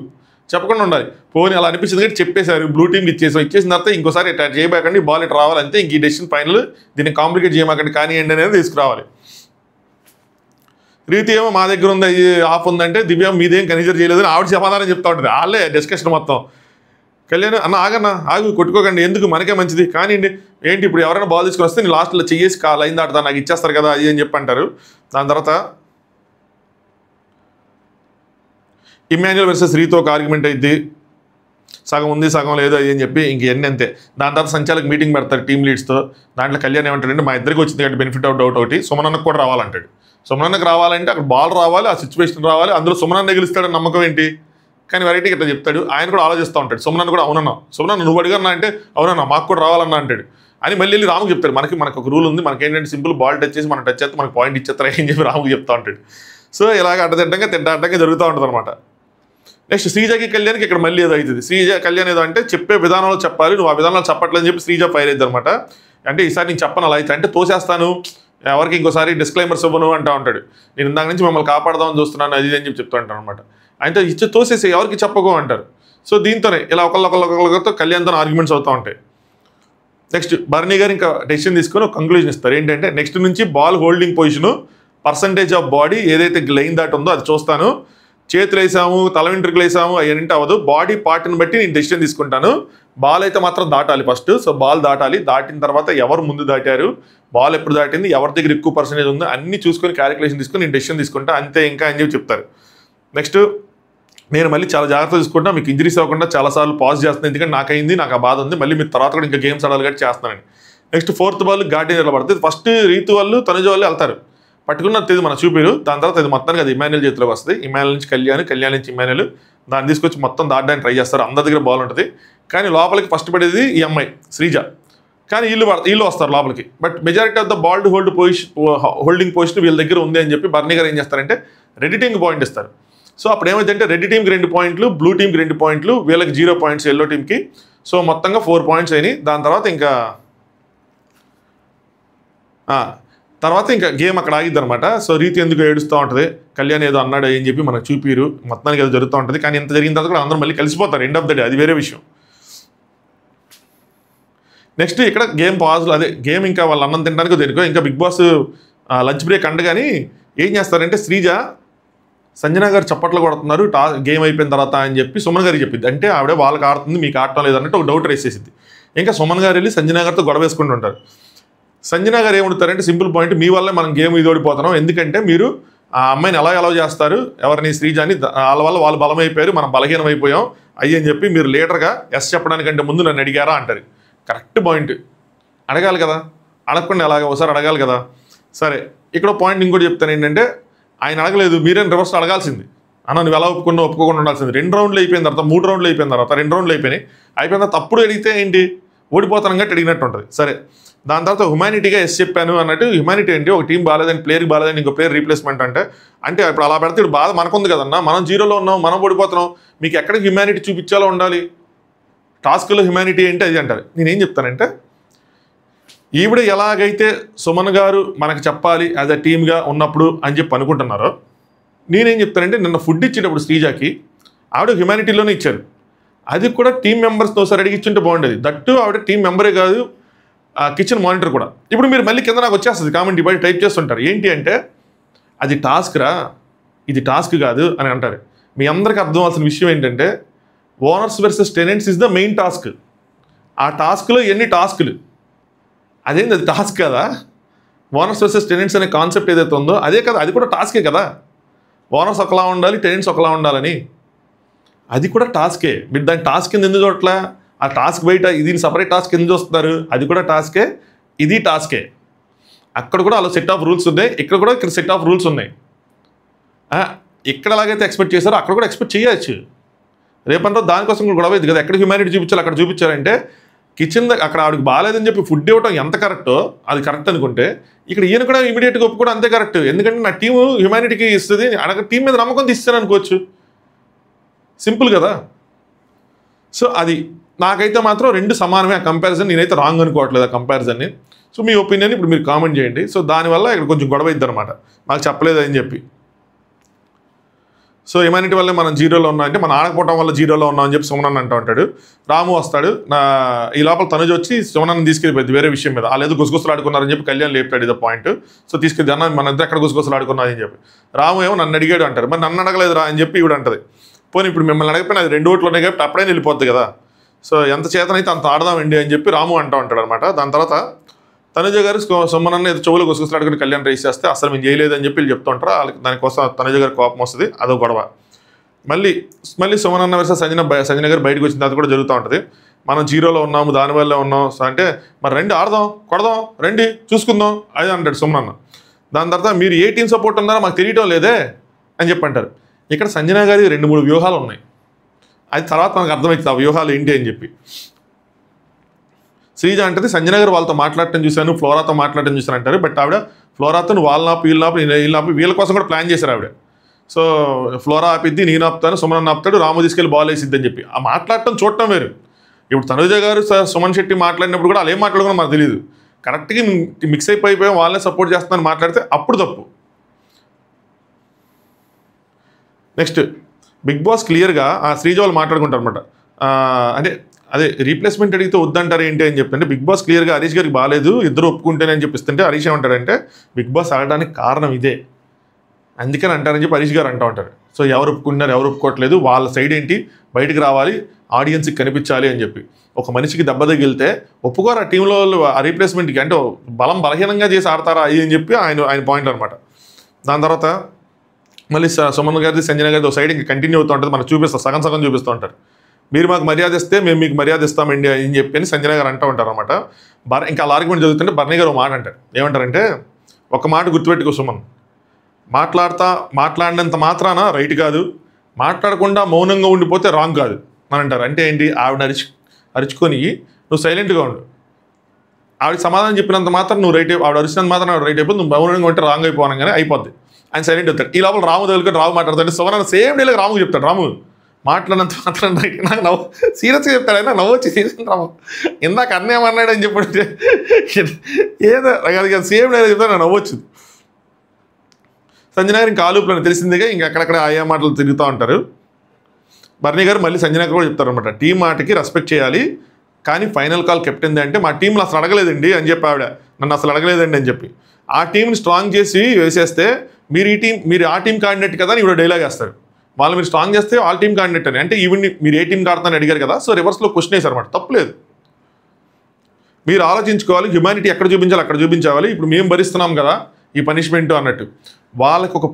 చెప్పకుండా ఉండాలి. పోనీ అలా అనిపించింది కాబట్టి చెప్పేశారు, బ్లూ టీమ్కి ఇచ్చేసిన తర్వాత ఇంకోసారి ఇట్లా చేయబాకండి, బాల్ ఇట్లా రావాలంటే ఇంక ఈ డెసిషన్ ఫైనల్, దీన్ని కాంప్లికేట్ చేయమాకండి కానివ్వండి అనేది తీసుకురావాలి. రీతి ఏమో మా దగ్గర ఉంది ఆఫ్ ఉందంటే దివ్య మీదేం కన్సిడర్ చేయలేదని ఆవిడ సమాధానం చెప్తా ఉంటుంది. వాళ్ళే డిస్కషన్ మొత్తం. కళ్యాణ్ అన్న ఆగన్నా ఆగు కొట్టుకోకండి ఎందుకు మనకే మంచిది కానీ ఏంటి ఇప్పుడు ఎవరైనా బాల్ తీసుకొని వస్తే నేను లాస్ట్లో చెయ్యేసి లైన్ దాటుతా నాకు ఇచ్చేస్తారు కదా అది అని చెప్పి అంటారు. దాని తర్వాత ఇమాన్యుయల్ వర్సెస్ రీతో ఒక ఆర్గ్యుమెంట్ అయింది. సగం ఉంది సగం లేదు అది అని చెప్పి ఇంకెన్ని అంతే. దాని తర్వాత సంచాలకు మీటింగ్ పెడతారు టీమ్ లీడ్స్తో. దాంట్లో కళ్యాణ్ ఏమంటాడంటే మా ఇద్దరికి వచ్చింది కాబట్టి బెనిఫిట్ ఆఫ్ డౌట్ ఒకటి సుమనన్నకు కూడా రావాలంటాడు. సుమనన్నకు రావాలంటే అక్కడ బాల్ రావాలి, ఆ సిచ్యువేషన్ రావాలి, అందులో సుమనన్న గెలుస్తాడని నమ్మకం ఏంటి? కానీ వెరైటీకి ఇట్లా చెప్తాడు. ఆయన కూడా ఆలోచిస్తూ ఉంటాడు. సుమనన్న కూడా అవునన్నా సుమనన్న నువ్వు అడిగన్నా అంటే అవునన్నా మాకు కూడా రావాలన్నా అంటాడు. అని మళ్ళీ వెళ్ళి రాముకు చెప్తాడు మనకు ఒక రూల్ ఉంది, మనకేంటంటే సింపుల్ బాల్ టచ్ చేసి మనం టచ్ చేస్తే మనకు పాయింట్ ఇచ్చేస్తారా అని చెప్పి రాముకు చెప్తా ఉంటాడు. సో ఇలాగ అడ్డంగా జరుగుతూ ఉంటుంది అనమాట. నెక్స్ట్ శ్రీజకి కళ్యాణ్కి ఇక్కడ మళ్ళీ ఏదో అవుతుంది. శ్రీజ కళ్యాణ్ ఏదో అంటే చెప్పే విధానంలో చెప్పాలి, నువ్వు ఆ విధానాలు చెప్పట్లేదని చెప్పి శ్రీజ ఫైర్ అవుతుంది అనమాట. అంటే ఈసారి నేను చెప్పను అలా అయితే అంటే తోసేస్తాను, ఎవరికి ఇంకోసారి డిస్క్లైమర్స్ ఇవ్వను అంటూ ఉంటాడు. నేను ఇందాక నుంచి మమ్మల్ని కాపాడదామని చూస్తున్నాను అది అని చెప్పి చెప్తూ ఉంటాను అనమాట. అయితే ఇచ్చి తోసేసి ఎవరికి చెప్పకో అంటారు. సో దీంతోనే ఇలా ఒకళ్ళతో కళ్యాణ్తో ఆర్గ్యుమెంట్స్ అవుతూ ఉంటాయి. నెక్స్ట్ భరణి గారు ఇంకా డెసిషన్ తీసుకొని ఒక కంక్లూజన్ ఇస్తారు. ఏంటంటే నెక్స్ట్ నుంచి ball holding position percentage of body ఏదైతే లైన్ దాటి ఉందో అది చూస్తాను. చేతులు వేసాము, తల వెంట్రుకలు వేసాము అవన్నీ అవ్వదు, బాడీ పార్ట్ని బట్టి నేను డెసిషన్ తీసుకుంటాను. బాల్ అయితే మాత్రం దాటాలి ఫస్ట్. సో బాల్ దాటాలి, దాటిన తర్వాత ఎవరు ముందు దాటారు, బాల్ ఎప్పుడు దాటింది, ఎవరి దగ్గర ఎక్కువ పర్సంటేజ్ ఉందో అన్నీ చూసుకొని క్యాలిక్యులేషన్ తీసుకొని నేను డెసిషన్ తీసుకుంటా అంతే ఇంకా అని చెప్పి చెప్తారు. నెక్స్ట్ నేను మళ్ళీ చాలా జాగ్రత్తగా చూసుకుంటా, మీకు ఇంజరీస్ అవ్వకుండా చాలాసార్లు పాజ్ చేస్తున్నాను ఎందుకంటే నాకైంది, నాకు ఆ బాధ ఉంది, మళ్ళీ మీరు తర్వాత కూడా ఇంకా గేమ్స్ ఆడాలి కాబట్టి చేస్తున్నాను. నెక్స్ట్ ఫోర్త్ బాల్ గార్డెన్ పడుతుంది. ఫస్ట్ రీతు వాళ్ళు తనుజ వాళ్ళు వెళ్తారు, పట్టుకున్నది తెలియదు మన చూపిరు. దాని తర్వాత అది మొత్తానికి అది ఇమాన్యుయల్ చేతిలోకి వస్తుంది. ఇమాన్యుయల్ నుంచి కళ్యాణ్ నుంచి ఇమాన్యుయల్ దాన్ని తీసుకొచ్చి మొత్తం దాటడానికి ట్రై చేస్తారు. అందరి దగ్గర బాల్ ఉంటుంది కానీ లోపలికి ఫస్ట్ పడేది ఈ అమ్మాయి శ్రీజ. కానీ వీళ్ళు వస్తారు లోపలికి. But majority of the ball to holding position వీళ్ళ దగ్గర ఉంది అని చెప్పి బర్నీ గారు ఏం చేస్తారంటే రెడ్ టీమ్కి పాయింట్ ఇస్తారు. సో అప్పుడు ఏమైందంటే రెడ్ టీమ్కి 2 పాయింట్లు, బ్లూ టీమ్కి 2 పాయింట్లు, వీళ్ళకి 0 పాయింట్స్ ఎల్లో టీమ్కి. సో మొత్తంగా 4 పాయింట్స్ అయినాయి. దాని తర్వాత ఇంకా గేమ్ అక్కడ ఆగిద్ది అనమాట. సో రీతి ఎందుకు ఏడుస్తూ ఉంటుంది, కళ్యాణ్ ఏదో అన్నాడు అని చెప్పి మనకు చూపిరు, మొత్తానికి ఏదో జరుగుతూ ఉంటుంది. కానీ ఎంత జరిగిన తర్వాత కూడా అందరూ మళ్ళీ కలిసిపోతారు ఎండ్ ఆఫ్ ద డే, అది వేరే విషయం. నెక్స్ట్ ఇక్కడ గేమ్ పాజ్లో అదే గేమ్ ఇంకా వాళ్ళు అన్నం తినడానికి దేనికో ఇంకా బిగ్ బాస్ లంచ్ బ్రేక్ కానీ ఏం చేస్తారంటే శ్రీజ సంజన గారు చప్పట్లు కొడుతున్నారు గేమ్ అయిపోయిన తర్వాత అని చెప్పి సుమన్ గారికి చెప్పింది. అంటే ఆవిడ వాళ్ళకి ఆడుతుంది మీకు ఆడటం లేదన్నట్టు ఒక డౌట్ రేస్ చేసింది. ఇంకా సుమన్ గారు వెళ్ళి సంజన గారితో గొడవ వేసుకుంటూ ఉంటారు. సంజన గారు ఏమడుతారంటే సింపుల్ పాయింట్, మీ వల్లే మనం గేమ్ ఇది ఓడిపోతున్నాం, ఎందుకంటే మీరు ఆ అమ్మాయిని ఎలా చేస్తారు, ఎవరిని శ్రీజాని, వాళ్ళ వల్ల వాళ్ళు బలమైపోయారు మనం బలహీనం అయిపోయాం అని చెప్పి మీరు లీడర్గా ఎస్ చెప్పడానికంటే ముందు నన్ను అడిగారా అంటారు. కరెక్ట్ పాయింట్, అడగాలి కదా, అడగకుండా ఎలాగ ఒకసారి అడగాలి కదా. సరే ఇక్కడ పాయింట్ ఇంకోటి చెప్తాను ఏంటంటే ఆయన అడగలేదు, మీరేం రివర్స్ అడగాల్సింది. అన్న నువ్వు ఎలా ఒప్పుకోకుండా ఉండాల్సింది. 2 రౌండ్లు అయిపోయిన తర్వాత 3 రౌండ్లు అయిపోయిన తర్వాత 2 రౌండ్లు అయిపోయిన తర్వాత తప్పుడు అడిగితే ఏంటి ఓడిపోతాను గట్టి అడిగినట్టు ఉంటుంది. సరే దాని తర్వాత హ్యుమానిటీగా ఎస్ చెప్పాను అన్నట్టు. హ్యుమానిటీ ఏంటి, ఒక టీం బాగాలేదని ప్లేయర్కి బాగాలేదని ఇంకో ప్లేయర్ రీప్లేస్మెంట్ అంటే ఇప్పుడు అలా పెడితే బాధ మనకుంది కదన్నా, మనం 0లో ఉన్నాం, మనం ఓడిపోతున్నాం, మీకు ఎక్కడికి హ్యుమానిటీ చూపించాలో ఉండాలి, టాస్క్లో హ్యుమానిటీ ఏంటి అది అంటారు. నేనేం చెప్తానంటే ఈవిడ ఎలాగైతే సుమన్ గారు మనకు చెప్పాలి యాజ్ అ టీమ్గా ఉన్నప్పుడు అని చెప్పి అనుకుంటున్నారో, నేనేం చెప్తానంటే నిన్న ఫుడ్ ఇచ్చేటప్పుడు శ్రీజాకి ఆవిడ హ్యుమానిటీలోనే ఇచ్చారు. అది కూడా టీం మెంబర్స్తో ఒకసారి అడిగిచ్చుంటే బాగుండేది. దట్టు ఆవిడ టీం మెంబరే కాదు, కిచెన్ మానిటర్ కూడా. ఇప్పుడు మీరు మళ్ళీ కింద నాకు వచ్చేస్తుంది కామెంట్ బయట టైప్ చేస్తుంటారు, ఏంటి అంటే అది టాస్క్ రా, ఇది టాస్క్ కాదు అని అంటారు. మీ అందరికీ అర్థం అవ్వాల్సిన విషయం ఏంటంటే owners versus tenants is the main task. ఆ టాస్క్లో ఎన్ని టాస్కులు, అదేంది అది టాస్క్ కదా. ఓనర్స్ వర్సెస్ టెనెంట్స్ అనే కాన్సెప్ట్ ఏదైతే ఉందో అదే కదా, అది కూడా టాస్కే కదా. ఓనర్స్ ఒకలా ఉండాలి, టెనెంట్స్ ఒకలా ఉండాలని, అది కూడా టాస్కే. మీరు దాని టాస్క్ కింద ఎందుకు చూడట్లా, ఆ టాస్క్ బయట ఇది సపరేట్ టాస్క్ ఎందుకు చూస్తున్నారు, అది కూడా టాస్కే, ఇది టాస్కే. అక్కడ కూడా అలా సెట్ ఆఫ్ రూల్స్ ఉన్నాయి, ఇక్కడ కూడా ఇక్కడ సెట్ ఆఫ్ రూల్స్ ఉన్నాయి. ఇక్కడ ఎలాగైతే ఎక్స్పెక్ట్ చేశారో అక్కడ కూడా ఎక్స్పెక్ట్ చేయొచ్చు. రేపంటే దానికోసం కూడా గొడవ అయింది కదా, ఎక్కడ హ్యుమానిటీ చూపించాలి అక్కడ చూపించారంటే కిచెన్ అక్కడ ఆవిడకి బాగాలేదని చెప్పి ఫుడ్ ఇవ్వడం ఎంత కరెక్టో అది కరెక్ట్ అనుకుంటే ఇక్కడ ఈయన కూడా ఇమీడియట్గా ఒప్పుకోవడం అంతే కరెక్ట్. ఎందుకంటే నా టీము హ్యుమానిటీకి ఇస్తుంది, అక్కడ టీం మీద నమ్మకం ఇస్తాను అనుకోవచ్చు, సింపుల్ కదా. సో అది నాకైతే మాత్రం 2 సమానమే. ఆ కంపారిజన్ నేనైతే రాంగ్ అనుకోవట్లేదు ఆ కంపారిజన్ని. సో మీ ఒపీనియన్ ఇప్పుడు మీరు కామెంట్ చేయండి. సో దానివల్ల ఇక్కడ కొంచెం గొడవ ఇద్ది అనమాట, మాకు చెప్పలేదు అని చెప్పి. సో ఇమానిటీ వల్లే మనం జీరోలో ఉన్నాం అంటే మనం ఆడకపోవడం వల్ల జీరోలో ఉన్నాం అని చెప్పి సుమనన్న అంటూ ఉంటాడు. రాము వస్తాడు, ఈ లోపల తనుజ వచ్చి సుమనన్న తీసుకెళ్ళిపోయింది వేరే విషయం మీద. వాళ్ళు ఏదో గుసగుసలు ఆడుకున్నారని చెప్పి కళ్యాణ్ లేపుతాడు, ఇదో పాయింట్. సో తీసుకెళ్ళి అన్న మన ఇద్దరు ఎక్కడ గుసగుసలు ఆడుకున్నారని చెప్పి రాము ఏమో నన్ను అడిగాడు అంటారు. మరి నన్ను అడగలేదురా అని చెప్పి ఇవిడ అంటది. పోనీ ఇప్పుడు మిమ్మల్ని అడగపోయినా అది 2 ఓట్లు ఉన్నాయి కాబట్టి అప్పుడే వెళ్ళిపోద్ది కదా. సో ఎంత చేతనైతే అంత ఆడదామండి అని చెప్పి రాము అంటూ ఉంటాడు అనమాట. దాని తర్వాత తనుజ గారు సుమనన్న ఏదో చెవులు గుసగుసలు ఆడుకుని కళ్యాణ్ రేస్ చేస్తే అసలు మేము చేయలేదని చెప్పి వీళ్ళు చెప్తూ ఉంటారు. వాళ్ళకి దానికోసం తనుజ గారు కోపం వస్తుంది, అదో గొడవ. మళ్ళీ సుమనన్న వర్సెస్ సంజన గారు బయటకు వచ్చిన తర్వాత కూడా జరుగుతూ ఉంటుంది. మనం జీరోలో ఉన్నాము, దానివల్ల ఉన్నాం అంటే మరి రండి ఆడదాం, కొడదాం, రండి చూసుకుందాం అది అంటాడు సుమనన్న. దాని తర్వాత మీరు ఏ టీం సపోర్ట్ ఉన్నారో మాకు తెలియటం లేదే అని చెప్పి అంటారు. ఇక్కడ సంజన గారి 2-3 వ్యూహాలు ఉన్నాయి. అది తర్వాత మనకు అర్థమవుతుంది ఆ వ్యూహాలు ఏంటి అని చెప్పి. శ్రీజ అంటది సంజన గారు వాళ్ళతో మాట్లాడటం చూశాను, ఫ్లోరాతో మాట్లాడటం చూశాను అంటారు. బట్ ఆవిడ ఫ్లోరాతో వాళ్ళ వీళ్ళ వీళ్ళ కోసం కూడా ప్లాన్ చేశారు ఆవిడ. సో ఫ్లోరా ఆపిద్ది, నేను ఆపుతాను, సుమన్ ఆపుతాడు, రాము తీసుకెళ్ళి బాల్ వేసిద్ది అని చెప్పి ఆ మాట్లాడటం చూడటం వేరు. ఇప్పుడు తనుజ గారు సుమన్ శెట్టి మాట్లాడినప్పుడు కూడా వాళ్ళు ఏం మాట్లాడుకున్నా మనకు తెలియదు. కరెక్ట్గా మిక్స్ అయిపోయాం, వాళ్ళనే సపోర్ట్ చేస్తున్నాను మాట్లాడితే అప్పుడు తప్పు. నెక్స్ట్ బిగ్ బాస్ క్లియర్గా ఆ శ్రీజ వాళ్ళు మాట్లాడుకుంటారు అనమాట. అదే రీప్లేస్మెంట్ అడిగితే వద్దంటారు ఏంటి అని చెప్పంటే బిగ్ బాస్ క్లియర్గా హరీష్ గారికి బాగాలేదు, ఇద్దరు ఒప్పుకుంటేనని చెప్పిస్తుంటే హరీష్ ఏమంటాడంటే బిగ్ బాస్ ఆడడానికి కారణం ఇదే, అందుకని అంటారని చెప్పి హరీష్ గారు అంటూ ఉంటారు. సో ఎవరు ఒప్పుకుంటున్నారు, ఎవరు ఒప్పుకోవట్లేదు, వాళ్ళ సైడ్ ఏంటి బయటకు రావాలి, ఆడియన్స్కి కనిపించాలి అని చెప్పి. ఒక మనిషికి దెబ్బ తగిలితే ఒప్పుకోరు ఆ టీంలో ఆ రీప్లేస్మెంట్కి, అంటే బలహీనంగా చేసి ఆడతారా అది అని చెప్పి ఆయన పాయింట్ అనమాట. దాని తర్వాత మళ్ళీ సుమన్ గారిది సంజన గారిది ఒక సైడ్ ఇంకా కంటిన్యూ అవుతూ ఉంటుంది, మనకు చూపిస్తారు, సగం చూపిస్తూ ఉంటారు. మీరు మాకు మర్యాద ఇస్తే మేము మీకు మర్యాద ఇస్తామండి అని చెప్పి సంజన గారు అంటూ ఉంటారు అనమాట. ఇంకా అలా ఆర్గ్యుమెంట్ జరుగుతుంటే బర్నీ గారు ఒక మాట అంటారు. ఏమంటారంటే ఒక మాట గుర్తుపెట్టుకో సుమన్, మాట్లాడినంత మాత్రాన రైట్ కాదు, మాట్లాడకుండా మౌనంగా ఉండిపోతే రాంగ్ కాదు అని అంటారు. అంటే ఏంటి, ఆవిడ అరుచుకొని నువ్వు సైలెంట్గా ఉండు, ఆవిడ సమాధానం చెప్పినంత మాత్రం నువ్వు రైట్, ఆవిడ అరిచినంత మాత్రం ఆవిడ రైట్ అయిపోతుంది, నువ్వు మౌనంగా ఉంటే రాంగ్ అయిపోవనగానే అయిపోద్ది. ఆయన సైలెంట్ అవుతాడు. ఈ లోపల రాము తగులుకొని రాము మాట్లాడతాడు. సుమన్ సేమ్ డేలకు రాముకు చెప్తాడు, రాము మాట్లాడినంత మాత్రం రైట్. నాకు నవ్వు సీరియస్గా చెప్తాడు, అయినా నవ్వు వచ్చి సీరియస్ రాము ఇందాక అన్నేమన్నాడు అని చెప్పి ఏదో సేమ్ డేలో చెప్తాడు, నాకు నవ్వు వచ్చింది. సంజన గారు ఇంకా ఆలూపులను తెలిసిందిగా ఇంకా అక్కడక్కడ ఆయా మాటలు తిరుగుతూ ఉంటారు. బర్నీ గారు మళ్ళీ సంజన గారు కూడా చెప్తారు అనమాట, టీం మాటకి రెస్పెక్ట్ చేయాలి, కానీ ఫైనల్ కాల్ కెప్టెన్ది అంటే మా టీంలో అసలు అడగలేదండి అని చెప్పి ఆవిడ నన్ను అసలు అడగలేదండి అని చెప్పి ఆ టీంని స్ట్రాంగ్ చేసి వేసేస్తే మీరు ఆ టీం క్యాండిడేట్ కదా అని ఇవిడ డైలాగ్ వేస్తారు. వాళ్ళు మీరు స్ట్రాంగ్ చేస్తే ఆల్ టీం క్యాండిడేట్ అని, అంటే ఈవెన్ మీరు ఏ టీం ఆడుతానని అడిగారు కదా, సో రివర్స్లో క్వశ్చన్ వేశారు అనమాట. తప్పులేదు, మీరు ఆలోచించుకోవాలి, హ్యుమానిటీ ఎక్కడ చూపించాలి అక్కడ చూపించాలి. ఇప్పుడు మేము భరిస్తున్నాం కదా ఈ పనిష్మెంట్ అన్నట్టు, వాళ్ళకి ఒక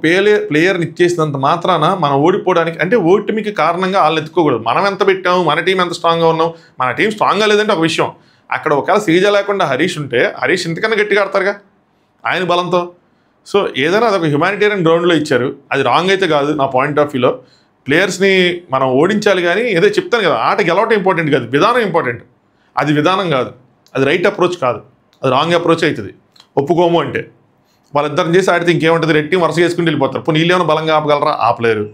ప్లేయర్ని ఇచ్చేసినంత మాత్రాన మనం ఓడిపోవడానికి, అంటే ఓటమికి కారణంగా వాళ్ళు ఎత్తుకోకూడదు. మనం ఎంత పెట్టాము, మన టీం ఎంత స్ట్రాంగ్గా ఉన్నాం, మన టీం స్ట్రాంగ్గా లేదంటే ఒక విషయం. అక్కడ ఒకవేళ శ్రీజ లేకుండా హరీష్ ఉంటే హరీష్ ఇంతకన్నా గట్టిగా ఆడతారుగా ఆయన బలంతో. సో ఏదైనా అదొక హ్యుమానిటేరియన్ గ్రౌండ్లో ఇచ్చారు, అది రాంగ్ అయితే కాదు నా పాయింట్ ఆఫ్ వ్యూలో. ప్లేయర్స్ని మనం ఓడించాలి, కానీ ఏదో చెప్తాను కదా, ఆట గెలవటం ఇంపార్టెంట్ కాదు, విధానం ఇంపార్టెంట్. అది విధానం కాదు, అది రైట్ అప్రోచ్ కాదు, అది రాంగ్ అప్రోచ్ అవుతుంది. ఒప్పుకోము అంటే వాళ్ళిద్దరిని చేసి ఆడితే ఇంకేముంటుంది, రెడ్ టీం వరుస చేసుకుని వెళ్ళిపోతారు. పోనీ వీళ్ళు ఏమైనా బలంగా ఆపగలరా, ఆపలేరు.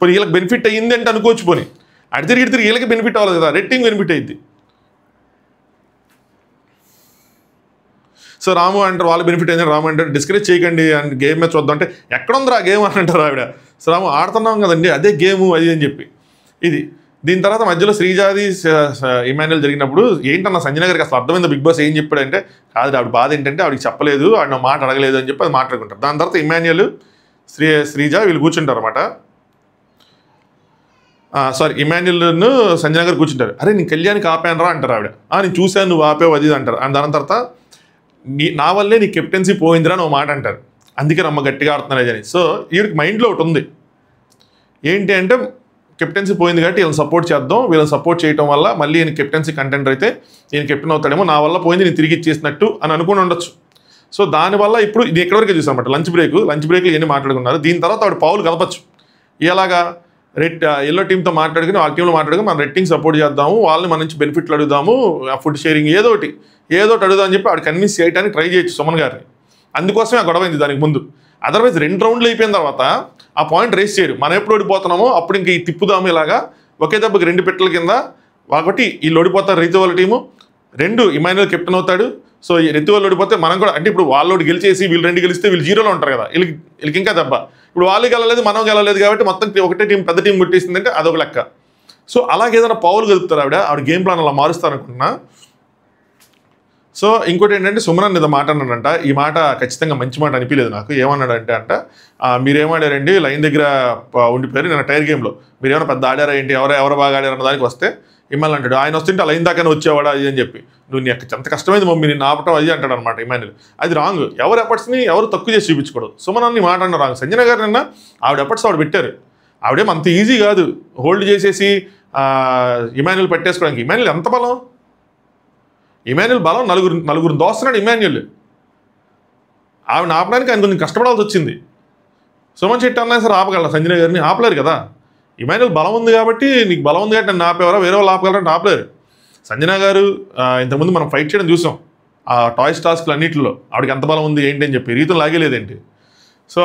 పోనీ వీళ్ళకి బెనిఫిట్ అయ్యింది అంటే అనుకోవచ్చు, పోనీ అడి తిరిగి వీళ్ళకి బెనిఫిట్ అవ్వాలి కదా, రెడ్ టీం బెనిఫిట్ అయ్యింది. సో రాము అంటారు వాళ్ళు బెనిఫిట్ అయింది, రాము అంటారు డిస్కరేజ్ చేయకండి అండ్ గేమ్ మ్యాచ్ వద్దాం అంటే ఎక్కడుందిరా ఆ గేమ్ అని అంటారు ఆవిడ. సో రాము ఆడుతున్నాం కదండి అదే గేము అది అని చెప్పి ఇది. దీని తర్వాత మధ్యలో శ్రీజాది ఇమాన్యుయల్ జరిగినప్పుడు ఏంటన్నా సంజన గారికి అసలు అర్థమైంది బిగ్ బాస్ ఏం చెప్పాడంటే, కాదు ఆవిడ బాధ ఏంటంటే ఆవిడకి చెప్పలేదు, ఆవిడ మాట అడగలేదు అని చెప్పి అది మాట్లాడుకుంటారు. దాని తర్వాత ఇమాన్యుయల్ శ్రీజ వీళ్ళు కూర్చుంటారు అనమాట. ఇమాన్యుయల్ను సంజన గారు కూర్చుంటారు. అరే నేను కళ్యాణ్కి ఆపాను రా అంటారు ఆవిడ. నేను చూశాను నువ్వు ఆపేవు అది అంటారు. అండ్ దాని తర్వాత నా వల్లే నీ కెప్టెన్సీ పోయిందిరా అని ఒక మాట అంటారు, అందుకే నమ్మ గట్టిగా ఆడుతున్నారు అని. సో వీడికి మైండ్లో ఒకటి ఉంది ఏంటి అంటే కెప్టెన్సీ పోయింది కాబట్టి వీళ్ళని సపోర్ట్ చేద్దాం, వీళ్ళని సపోర్ట్ చేయడం వల్ల మళ్ళీ ఈయన కెప్టెన్సీ కంటెండర్ అయితే ఈయన కెప్టెన్ అవుతాడేమో, నా వల్ల పోయింది నేను తిరిగి ఇచ్చేసినట్టు అని అనుకుని ఉండొచ్చు. సో దానివల్ల ఇప్పుడు ఇది ఎక్కడివరకే చూసాం అనమాట. లంచ్ బ్రేక్లో ఎన్ని మాట్లాడుకున్నారు. దీని తర్వాత ఆవిడ పావులు కలపచ్చు, ఇలాగా ఎల్లో టీంతో మాట్లాడుకుని వాళ్ళ టీంలో మాట్లాడుకుని మనం రెడ్ టీం సపోర్ట్ చేద్దాము, వాళ్ళని మన నుంచి బెనిఫిట్లు అడుగుదాము, ఫుడ్ షేరింగ్ ఏదో ఒకటి అడుగుదామని చెప్పి ఆవిడ కన్విన్స్ చేయడానికి ట్రై చేయొచ్చు సుమన్ గారిని. అందుకోసమే ఆ గొడవైంది దానికి ముందు. అదర్వైజ్ 2 రౌండ్లు అయిపోయిన తర్వాత ఆ పాయింట్ రేస్ చేయరు, మనం ఎప్పుడు ఓడిపోతున్నామో అప్పుడు ఇంక ఈ తిప్పుదాము ఇలాగా ఒకే దెబ్బకి 2 పెట్టెల కింద. ఒకటి వీళ్ళు ఓడిపోతారు రీతు వాళ్ళ టీము, 2 ఇమాన్యుయల్ కెప్టెన్ అవుతాడు, సో రెత్తి వాళ్ళు ఓడిపోతే మనం కూడా అంటే ఇప్పుడు వాళ్ళు గెలిచేసి వీళ్ళు 2 గెలిస్తే వీళ్ళు 0లో ఉంటారు కదా, వీళ్ళకి ఇంకా దెబ్బ. ఇప్పుడు వాళ్ళు గెలలేదు మనం గెలలేదు కాబట్టి మొత్తం ఒకటే టీం పెద్ద టీం కొట్టేసిందంటే అదొక లెక్క. సో అలాగే ఏదైనా పావులు కలుపుతారు ఆవిడ గేమ్ ప్లాన్ అలా మారుస్తారు అనుకుంటున్నా. సో ఇంకోటి ఏంటంటే సుమన్ ఏదో మాట అన్నాడంట, ఈ మాట ఖచ్చితంగా మంచి మాట అనిపించలేదు నాకు. ఏమన్నాడంటే మీరేమాడారండి లైన్ దగ్గర ఉండిపోయారు నేను టైర్ గేమ్లో, మీరు ఏమైనా పెద్ద ఆడారా ఏంటి, ఎవరు బాగా ఆడారు అన్న దానికి వస్తే ఇమాన్యుల్ అంటాడు ఆయన వస్తుంటే లైన్ దాకానే వచ్చేవాడా అది అని చెప్పి, నువ్వు నీకు ఎంత కష్టమైంది మమ్మీ నేను ఆపటం అది అంటాడు అనమాట ఇమాన్యుల్. అది రాంగ్. ఎవరు ఎఫర్ట్స్ని ఎవరు తక్కువ చేసి చూపించకూడదు. సుమన్ అన్ని మాట అన్న రాంగ్. సంజన గారు నిన్న ఆవిడ ఎఫర్ట్స్ ఆవిడ పెట్టారు, ఆవిడేం అంత ఈజీ కాదు హోల్డ్ చేసేసి ఇమాన్యుల్ పెట్టేసుకోవడానికి. ఇమాన్యుల్ ఎంత బలం, ఇమాన్యుల్ బలం నలుగురు దోస్తున్నాడు ఇమాన్యుల్. ఆవిడ ఆపడానికి ఆయన కొంచెం కష్టపడాల్సి వచ్చింది. సుమన్ శెట్టి అన్నా సరే ఆపగలరా, సంజన గారిని ఆపలేరు కదా. ఇమాన్యుల్ బలం ఉంది కాబట్టి నీకు బలం ఉంది కాబట్టి నన్ను ఆపేవారా, వేరే వాళ్ళు ఆపగలరంటే ఆపలేరు. సంజన గారు ఇంతకుముందు మనం ఫైట్ చేయడం చూసాం ఆ టాయ్స్ టాస్క్లు అన్నింటిలో, ఆవిడకి ఎంత బలం ఉంది ఏంటి అని చెప్పి రీతులు లాగేలేదేంటి. సో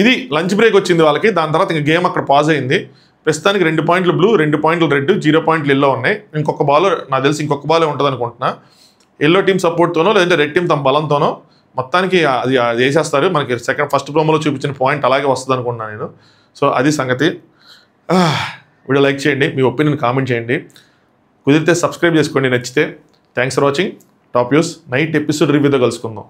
ఇది లంచ్ బ్రేక్ వచ్చింది వాళ్ళకి. దాని తర్వాత ఇంకా గేమ్ అక్కడ పాజ్ అయింది. ప్రస్తుతానికి 2 పాయింట్లు బ్లూ, 2 పాయింట్లు రెడ్, 0 పాయింట్లు ఎల్లో ఉన్నాయి. ఇంకొక బాల్ నాకు తెలిసి ఇంకొక బాలే ఉంటుంది అనుకుంటున్నా. ఎల్లో టీం సపోర్ట్తోనో లేదంటే రెడ్ టీం తమ బలంతోనో మొత్తానికి అది వేసేస్తారు. మనకి ఫస్ట్ ప్రోమోలో చూపించిన పాయింట్ అలాగే వస్తుంది అనుకుంటున్నాను నేను. సో అది సంగతి. వీడియో లైక్ చేయండి, మీ ఒపీనియన్ కామెంట్ చేయండి, కుదిరితే సబ్స్క్రైబ్ చేసుకోండి నచ్చితే. Thanks for watching. Top news night episode రివ్యూతో కలుసుకుందాం.